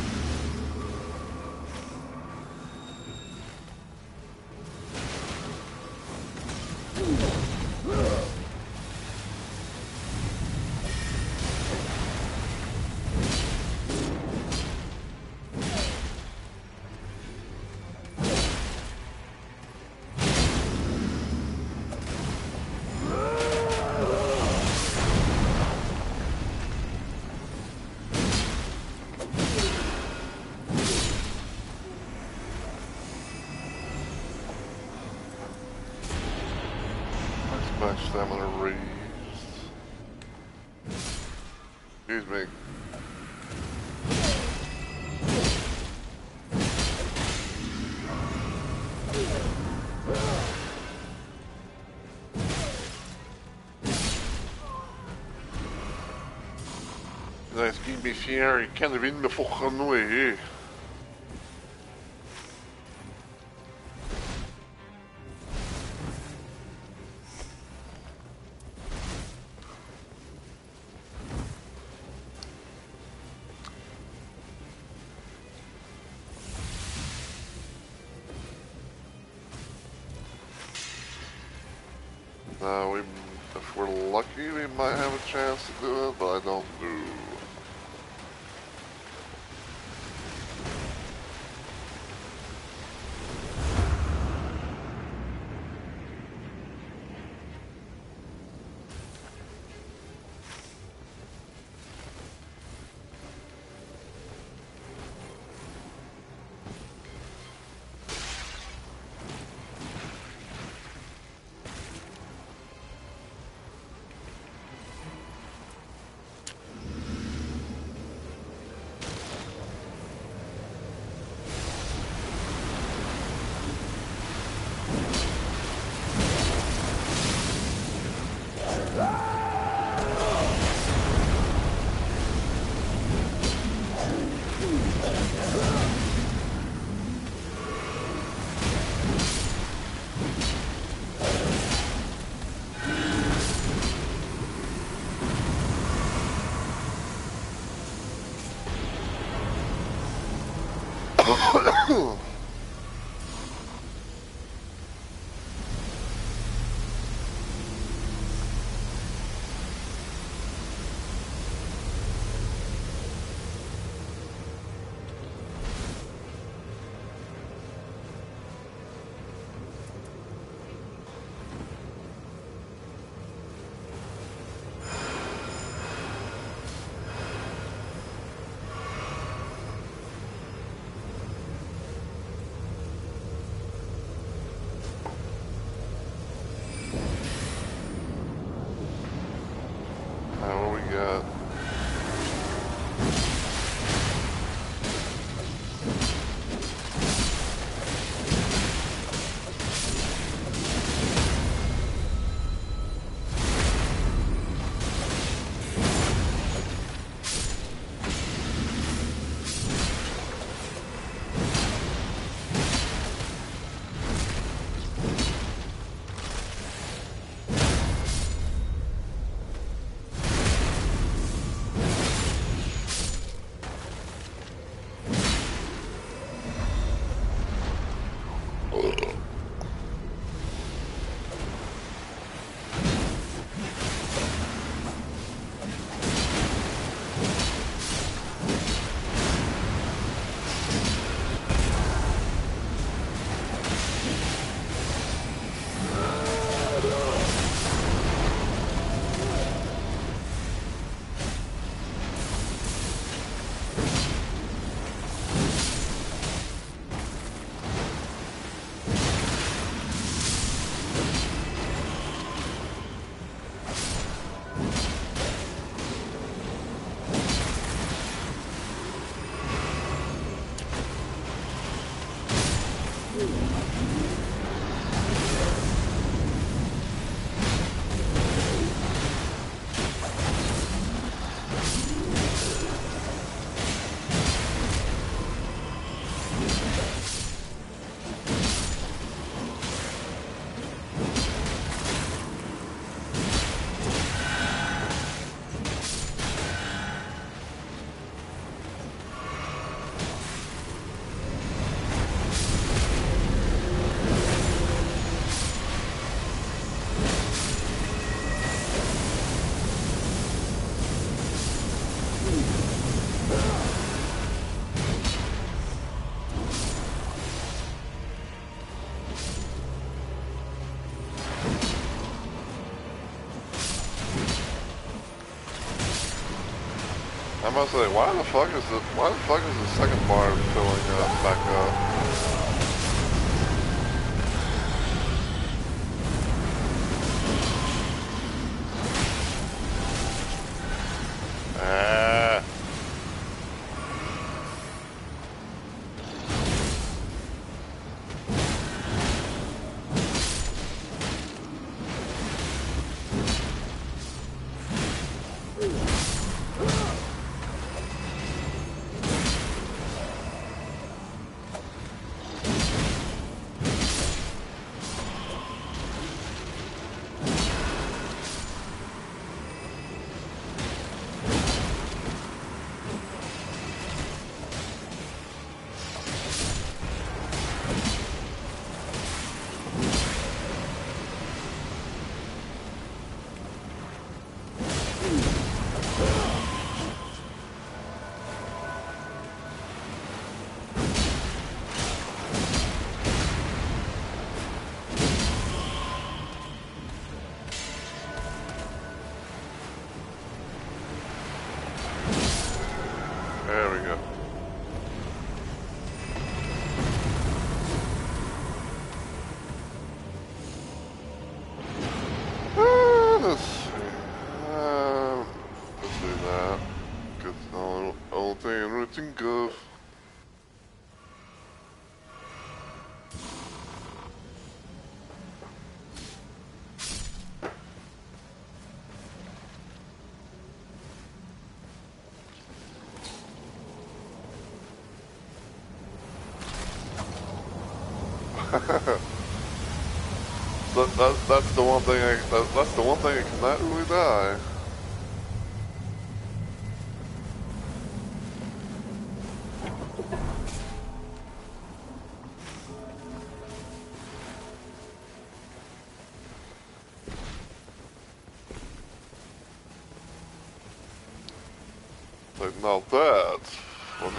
stamina raised. Excuse me. Nice, keep me here. Ik kan de wind me volgen nooit. If we're lucky, we might have a chance to do it, but I don't know. What we got? I must say, why the fuck is the second bar filling up back up? That's the one thing that's the one thing that cannot really die. Like, now that's funny.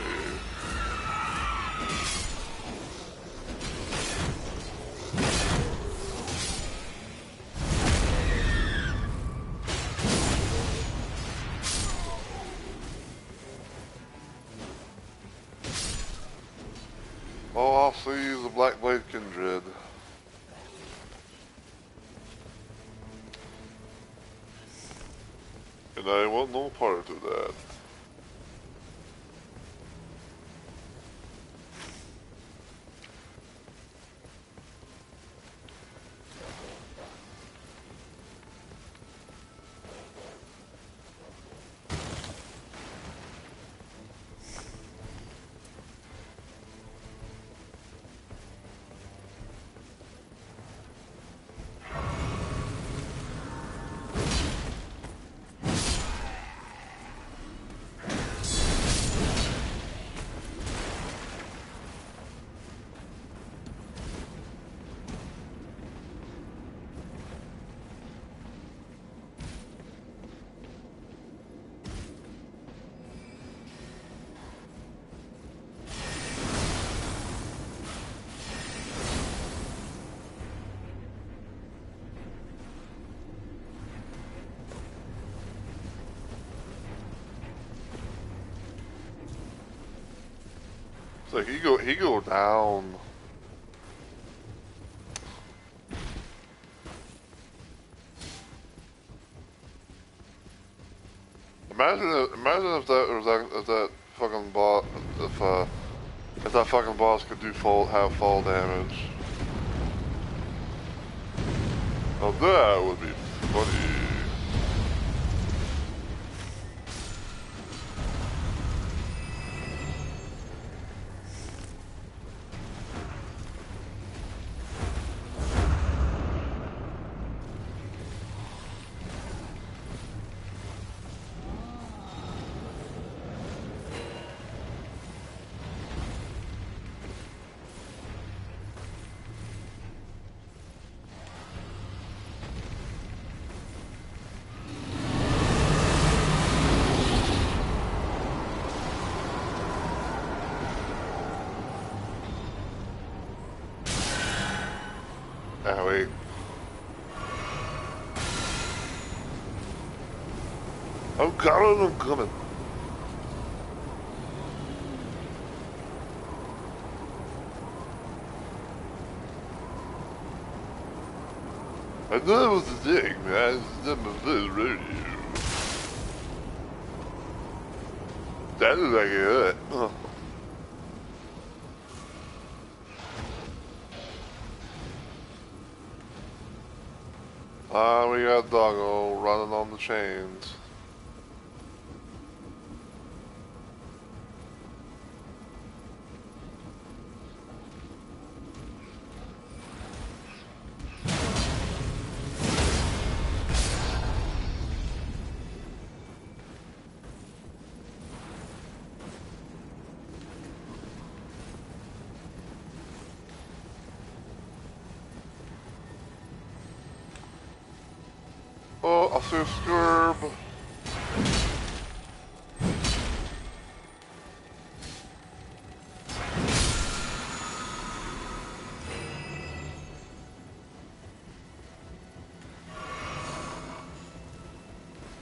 All I'll see is the Black Blade Kindred. And I want no part of that. It's like he go down. Imagine if that fucking boss if that fucking boss could do have fall damage. Now that would be funny. Ah, wait. I'm coming. I knew it was a thing, man. It's never been radio. That is like it. We got Doggo running on the chains. Oh, I see a Scurb.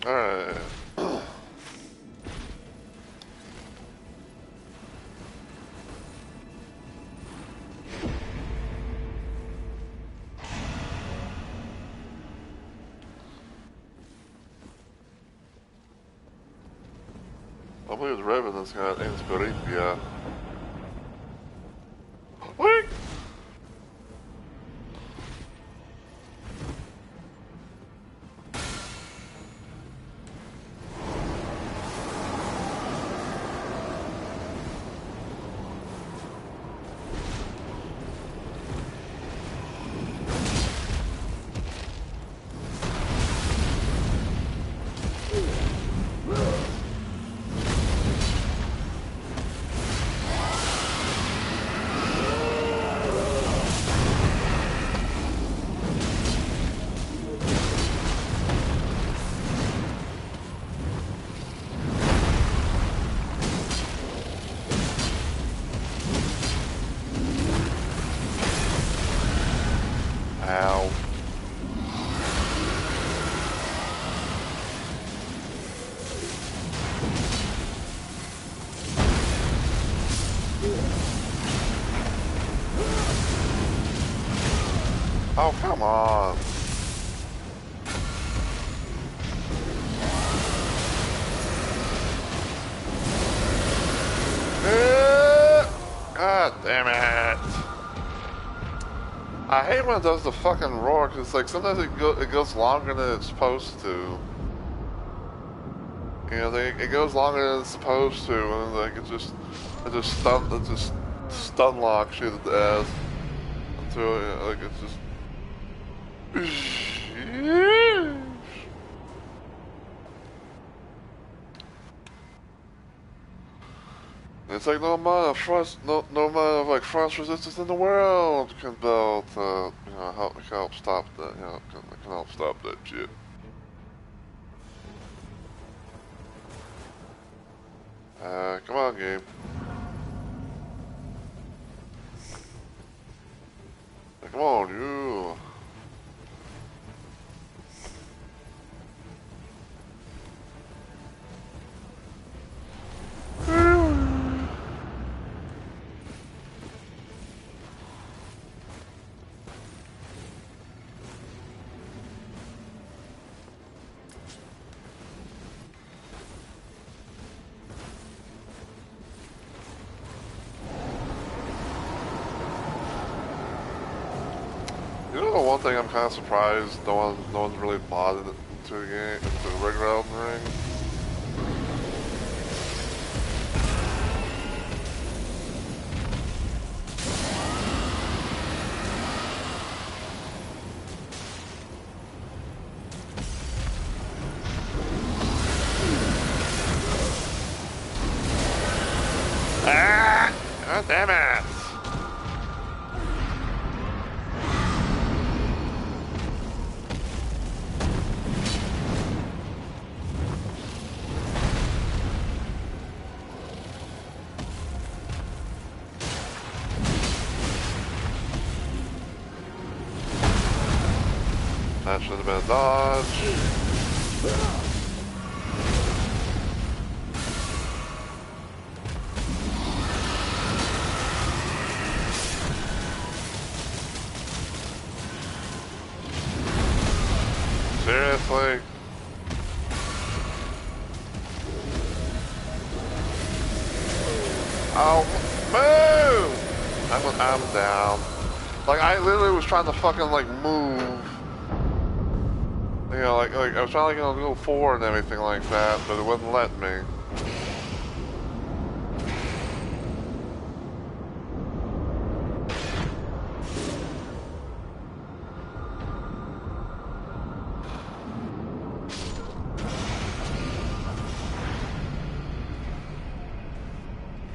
Alright. I believe the Revenant's got Inspiria. Wait! Oh, come on. God damn it. I hate when it does the fucking roar, because like sometimes it goes longer than it's supposed to. You know, it goes longer than it's supposed to, and like it just stun locks you to death until like it's just. It's like no amount of frost, no amount of like frost resistance in the world can build, you know, help stop that, you know, can help stop that shit. Come on, game. Come on, you. You know the one thing I'm kind of surprised no one's really modded into the game, into the regular Elden Ring. Ah! God damn it! That should have been a dodge. Seriously? Oh, move! I'm down. Like, I literally was trying to fucking, like, move. You know, like I was trying to, like, go forward and everything like that, but it wouldn't let me.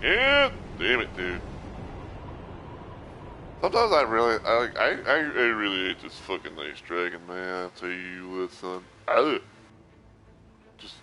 Yeah, damn it, dude. Sometimes I really hate this fucking nice dragon, man. I'll tell you what, son. Just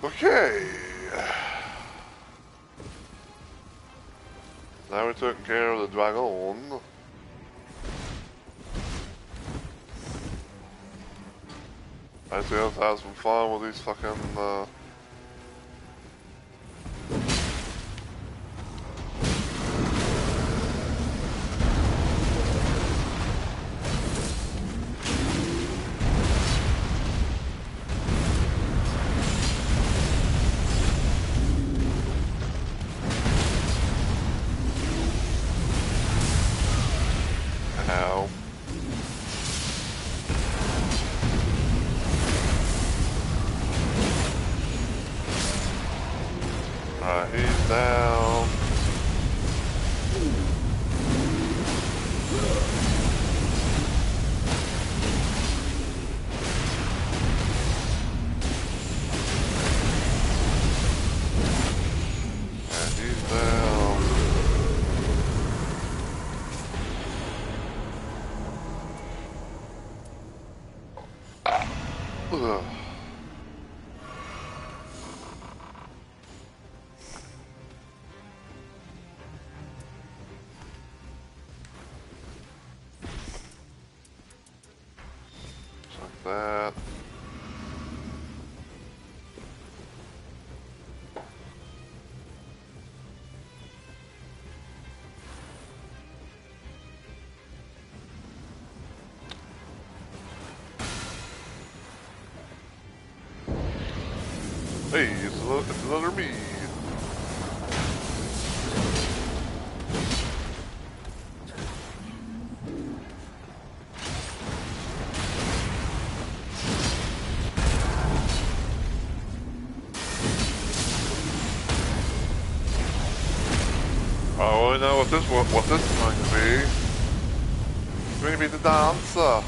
Okay. Now we took care of the dragon. I see us have some fun with these fucking ow. Alright, he's down. And he's down. Ugh. Like that. Hey, it's another me. Oh, I know what this is going to be. It's going to be the dancer.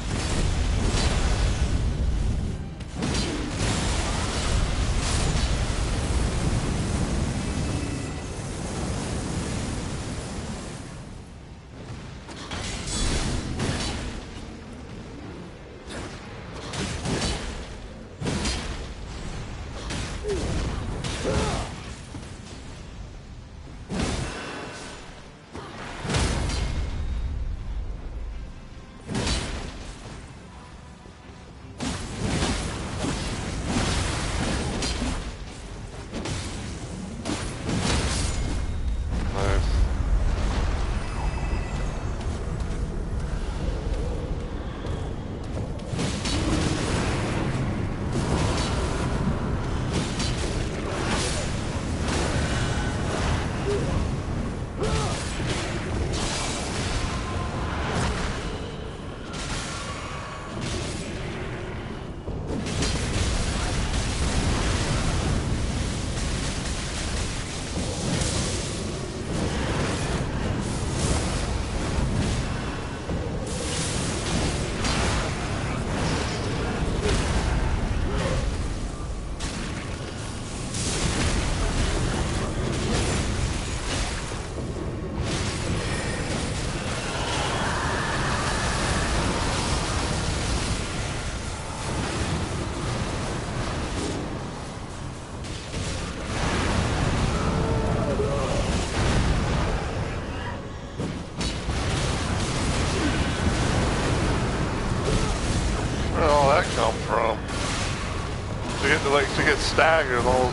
She gets staggered, all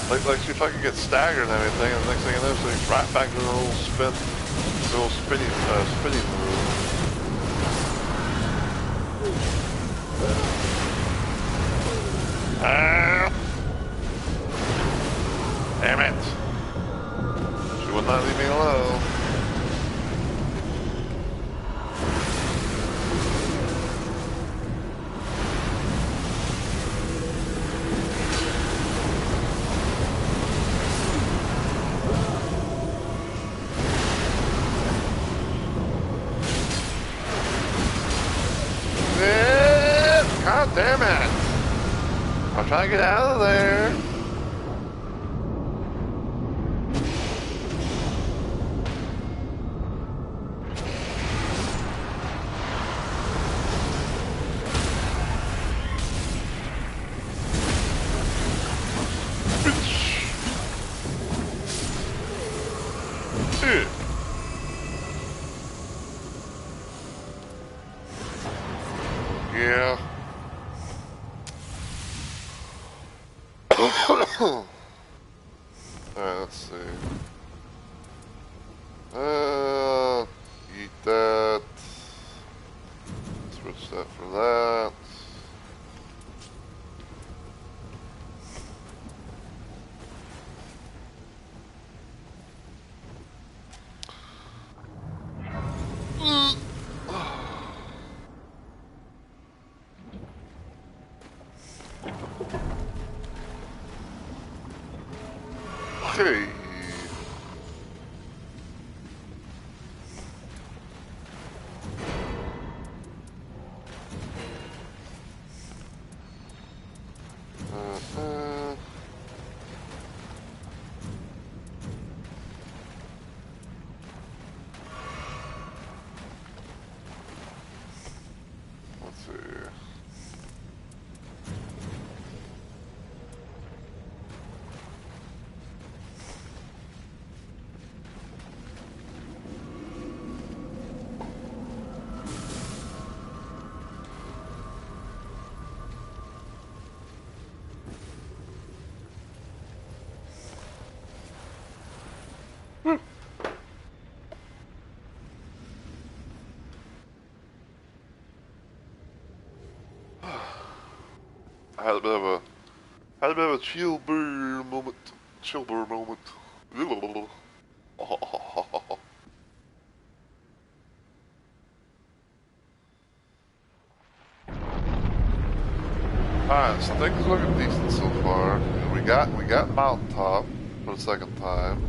like she fucking gets staggered and everything, and the next thing you know, she's right back to the little spinning move. Ah! Damn it! She would not leave me alone. God damn it! I'm trying to get out of there. Yeah. Alright, let's see. Eat that. Switch that for that. Hey. Let's see. I had a bit of a chill burr moment. Chill burr moment. Alright, so things are looking decent so far. We got Mountaintop for the second time,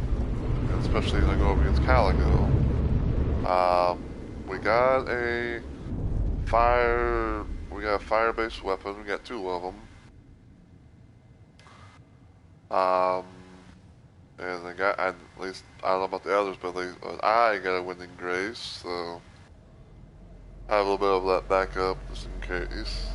and especially to go up against Calico. We got a fire-based weapon. We got 2 of them. And at least I don't know about the others, but at least I got a winning grace, so I have a little bit of that backup just in case.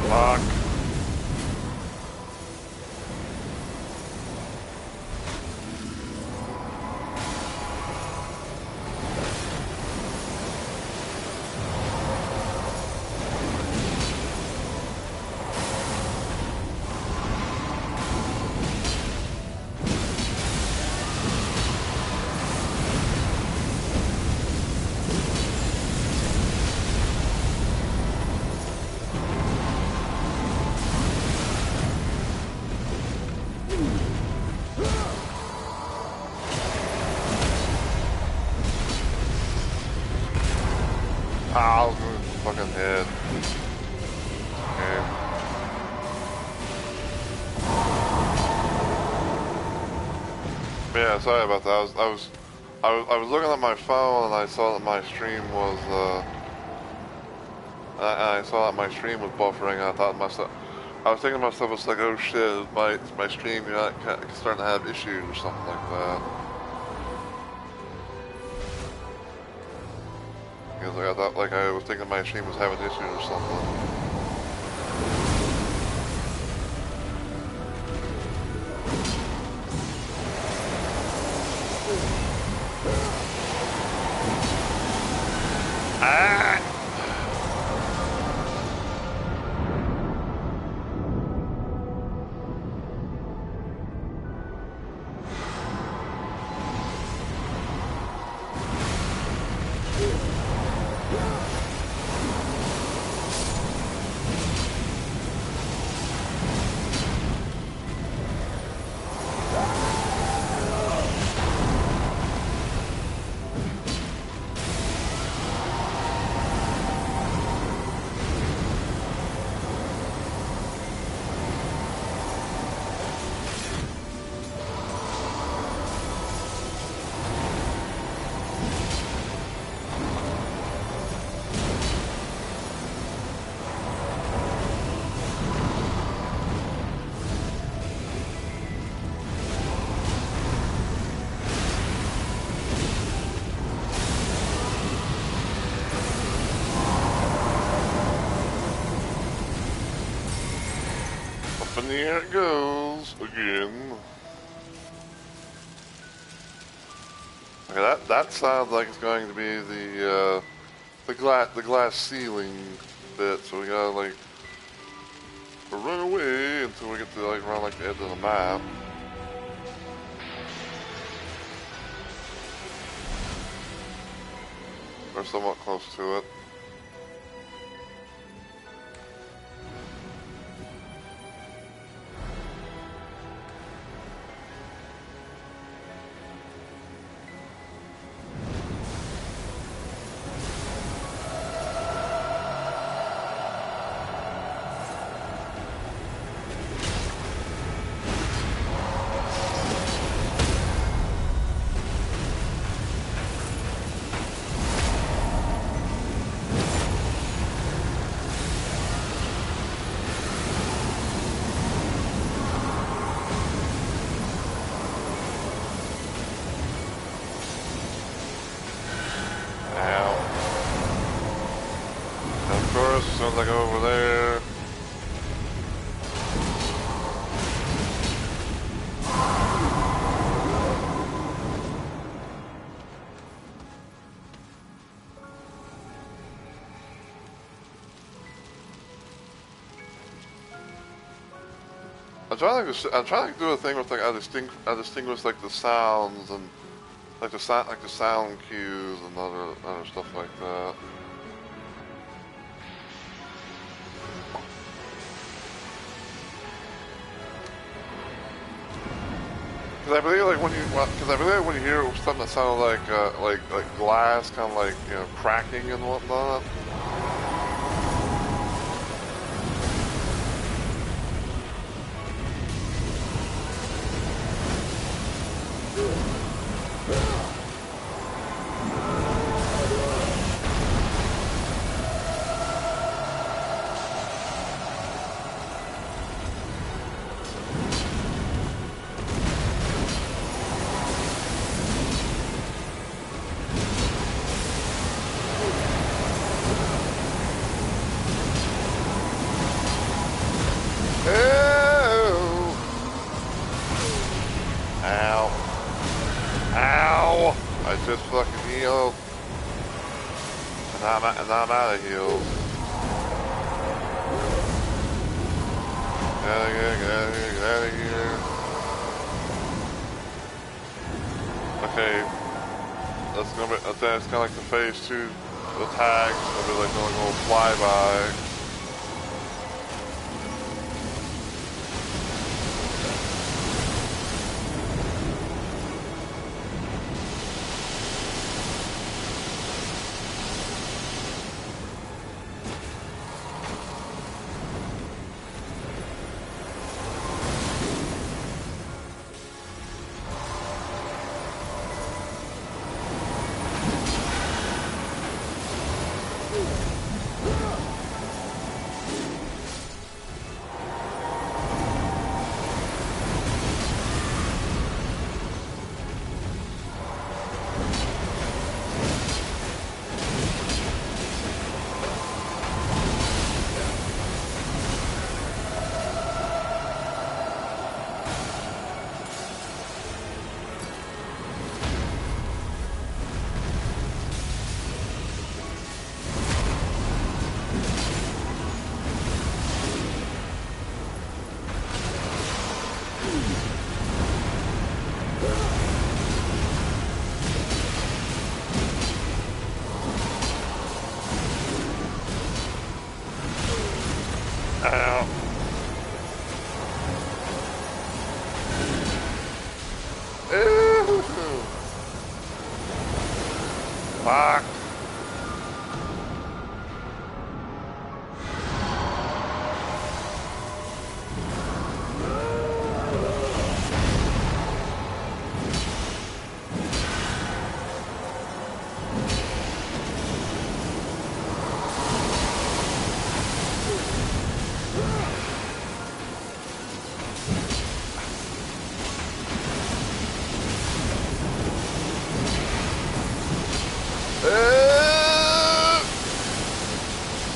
Fuck. Ow, fucking head. Okay. Yeah, sorry about that. I was looking at my phone and I saw that my stream was I saw that my stream was buffering. I thought to myself, I was thinking to myself, it's like, oh shit, my stream, you know, starting to have issues or something like that. Because like, I thought, like, I was thinking my stream was having issues or something. Ah! in the air it goes again. Okay, that sounds like it's going to be the glass ceiling bit. So we gotta like run away until we get to like around like the edge of the map. Or somewhat close to it. Sounds like over there. I'm trying to do a thing with like I distinguish like the sounds and like the sound cues and other stuff like that. Because I believe when you hear something that sounds like glass, kind of like, you know, cracking and whatnot. And I'm out of heals. Get out of here, get out of here, get out of here. Okay. That's kind of like the phase 2 attacks. They'll be like going a little flyby. Fuck.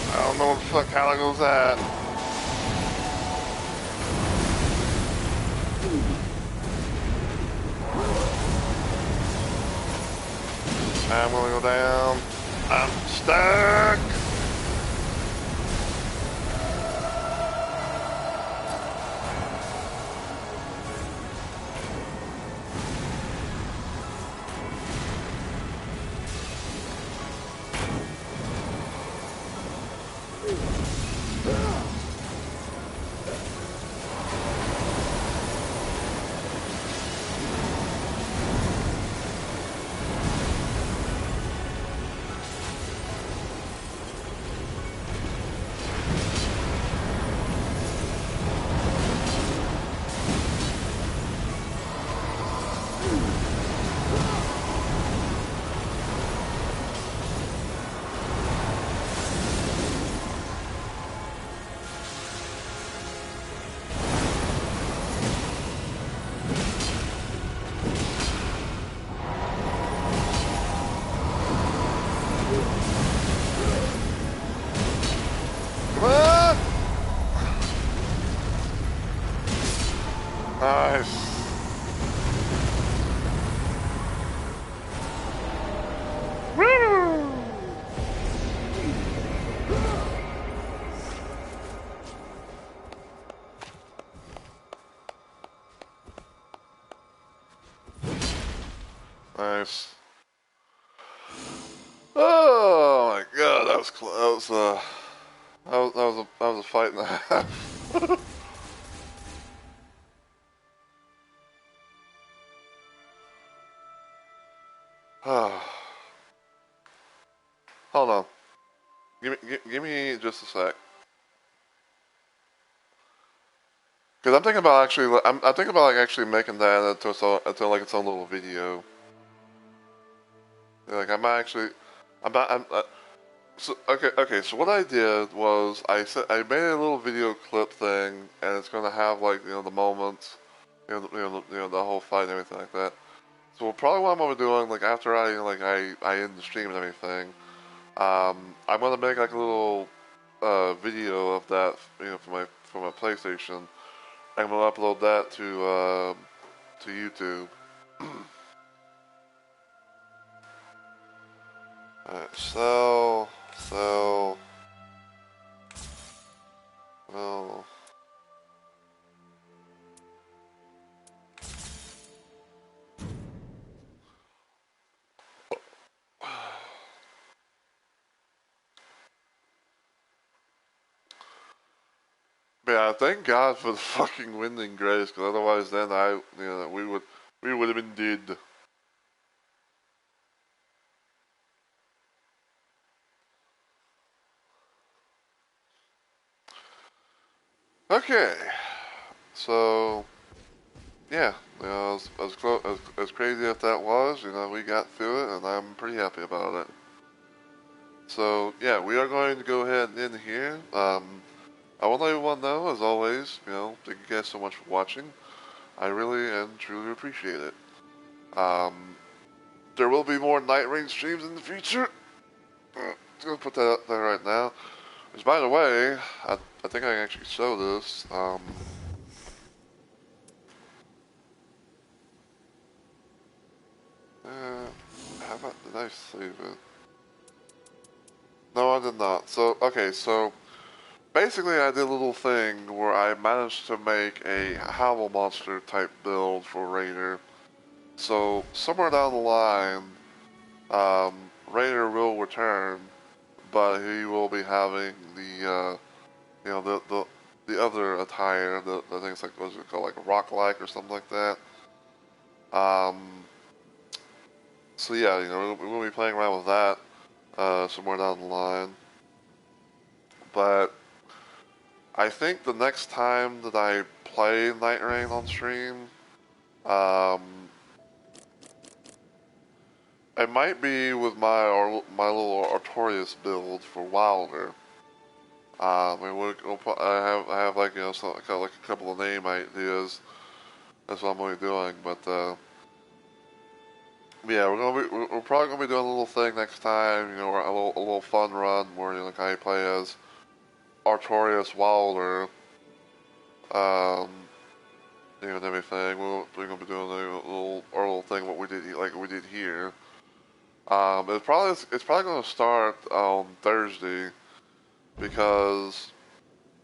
I don't know what the fuck Caligos at. I'm gonna go down. I'm stuck. What? Nice. Woo! Nice. Oh my god, that was close. That was a fight and a half. Hold on. Give me just a sec. Cause I'm thinking about actually, I'm thinking about like actually making that into like its own little video. Like I'm actually, I'm not, so okay. So what I did was I made a little video clip thing, and it's gonna have like the moments, the whole fight and everything like that. So probably what I'm gonna be doing like after I end the stream and everything, I'm gonna make like a little video of that for my PlayStation. I'm gonna upload that to YouTube. Alright, well, yeah, thank God for the fucking wind and grace, because otherwise then we would have been dead. Okay, so yeah, as crazy as that was, we got through it, and I'm pretty happy about it. So yeah, we are going to go ahead and end here. I want to let everyone know, as always, thank you guys so much for watching. I really and truly appreciate it. Um, there will be more Night Rain streams in the future. Just gonna put that out there right now. Which, by the way, I think I can actually show this. How about, did I save it? No, I did not. So, okay, so basically I did a little thing where I managed to make a Howl Monster type build for Raider. So, somewhere down the line, Raider will return, but he will be having the other attire, I think it's like, what's it called, like rock-like or something like that. So yeah, we'll be playing around with that, somewhere down the line. But I think the next time that I play Night Rain on stream, it might be with my little Artorias build for Wilder. I have like like a couple of name ideas. That's what I'm going to be doing, but yeah, we're probably gonna be doing a little thing next time. A little fun run where like I play as Artorias Wilder, um, and everything. We're gonna be doing our little thing what we did here. It's probably going to start on Thursday because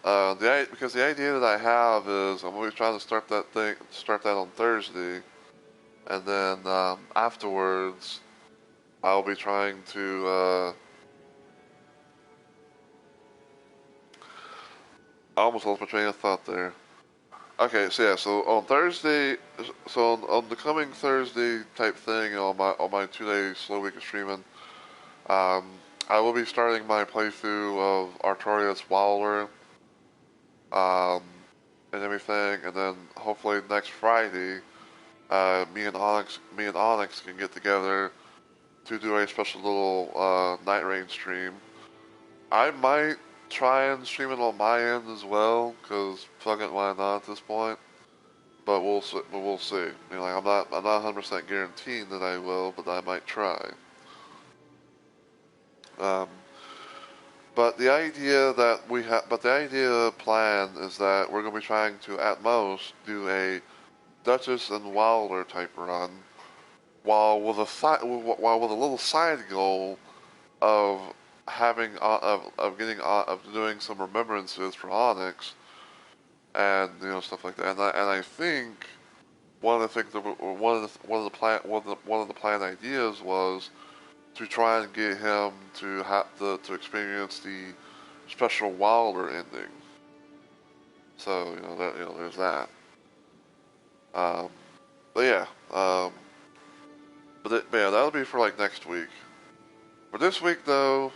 the idea that I have is I'm always trying to start that on Thursday, and then afterwards I'll be trying to. I almost lost my train of thought there. Okay, so yeah, so on Thursday, so on the coming Thursday type thing on my 2 day slow week of streaming, um, I will be starting my playthrough of Artorias Wilder, um, and everything, and then hopefully next Friday, me and Onyx can get together to do a special little night rain stream. I might try and stream it on my end as well, cause fuck it, why not at this point? But we'll see. But we'll see. You know, like I'm not 100% guaranteeing that I will, but I might try. Um, but the idea plan is that we're gonna be trying to at most do a Duchess and Wilder type run, while with a little side goal of having of doing some remembrances for Onyx and stuff like that. And I think one of the things that one of the plan ideas was to try and get him to experience the special Wilder ending. So there's that. Um, but yeah, but yeah, that'll be for like next week. For this week though,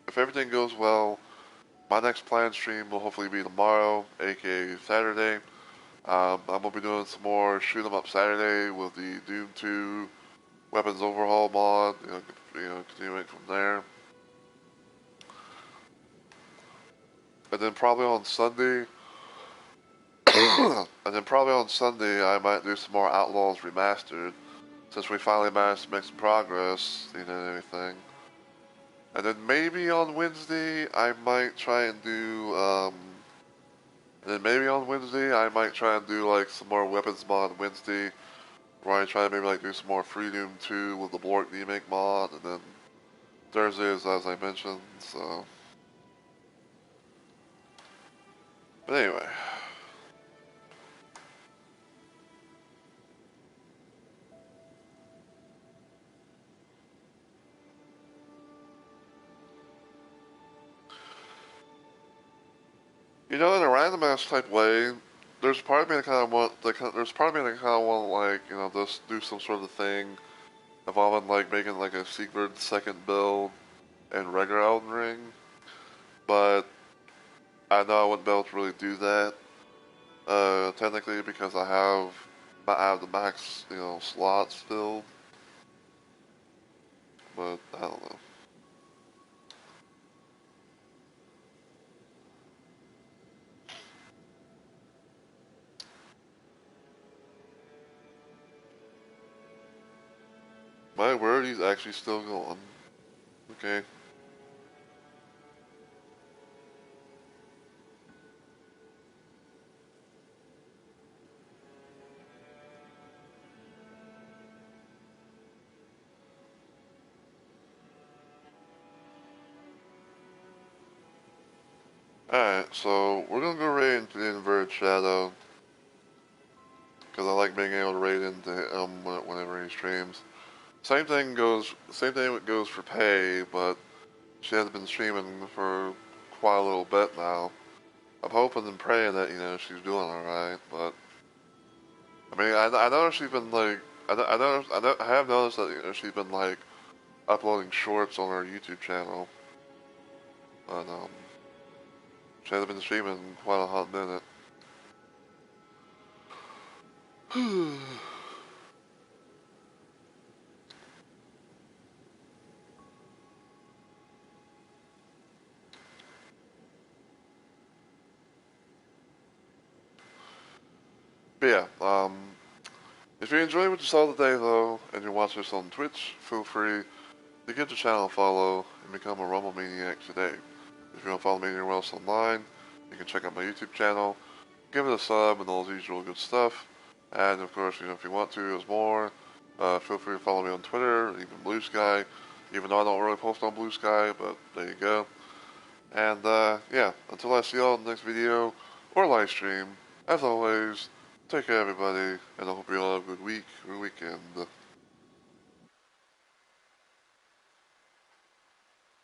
if everything goes well, my next planned stream will hopefully be tomorrow, aka Saturday. I'm gonna be doing some more shoot 'em up Saturday with the Doom 2 weapons overhaul mod. Continuing from there, and then probably on Sunday, I might do some more Outlaws Remastered since we finally managed to make some progress, and everything. And then maybe on Wednesday I might try and do like some more weapons mod Wednesday, where I try to maybe like do some more Freedom 2 with the Blork remake mod, and then Thursday is as I mentioned. So, but anyway. In a random ass type way, there's part of me that kind of want, there's part of me that kind of want, like, just do some sort of thing involving, like, making, like, a Siegward second build in regular Elden Ring. But I know I wouldn't be able to really do that, technically, because I have the max, slots filled. But, I don't know. My word, he's actually still going. Okay. Alright, so we're gonna go right into the Inverted Shadow, because I like being able to raid into him whenever he streams. Same thing goes for Pay, but she has been streaming for quite a little bit now. I'm hoping and praying that, she's doing alright, but, I mean, I know she's been, like, I have noticed that, she's been, like, uploading shorts on her YouTube channel, but, she hasn't been streaming in quite a hot minute. But yeah, if you enjoyed what you saw today, though, and you're watching us on Twitch, feel free to give the channel a follow and become a Rumble Maniac today. If you want to follow me anywhere else online, you can check out my YouTube channel, give it a sub, and all the usual good stuff. And of course, if you want to, there's more Feel free to follow me on Twitter, even Blue Sky, even though I don't really post on Blue Sky, but there you go. And, yeah, until I see y'all in the next video or live stream, as always, take care everybody, and I hope you all have a good week or weekend.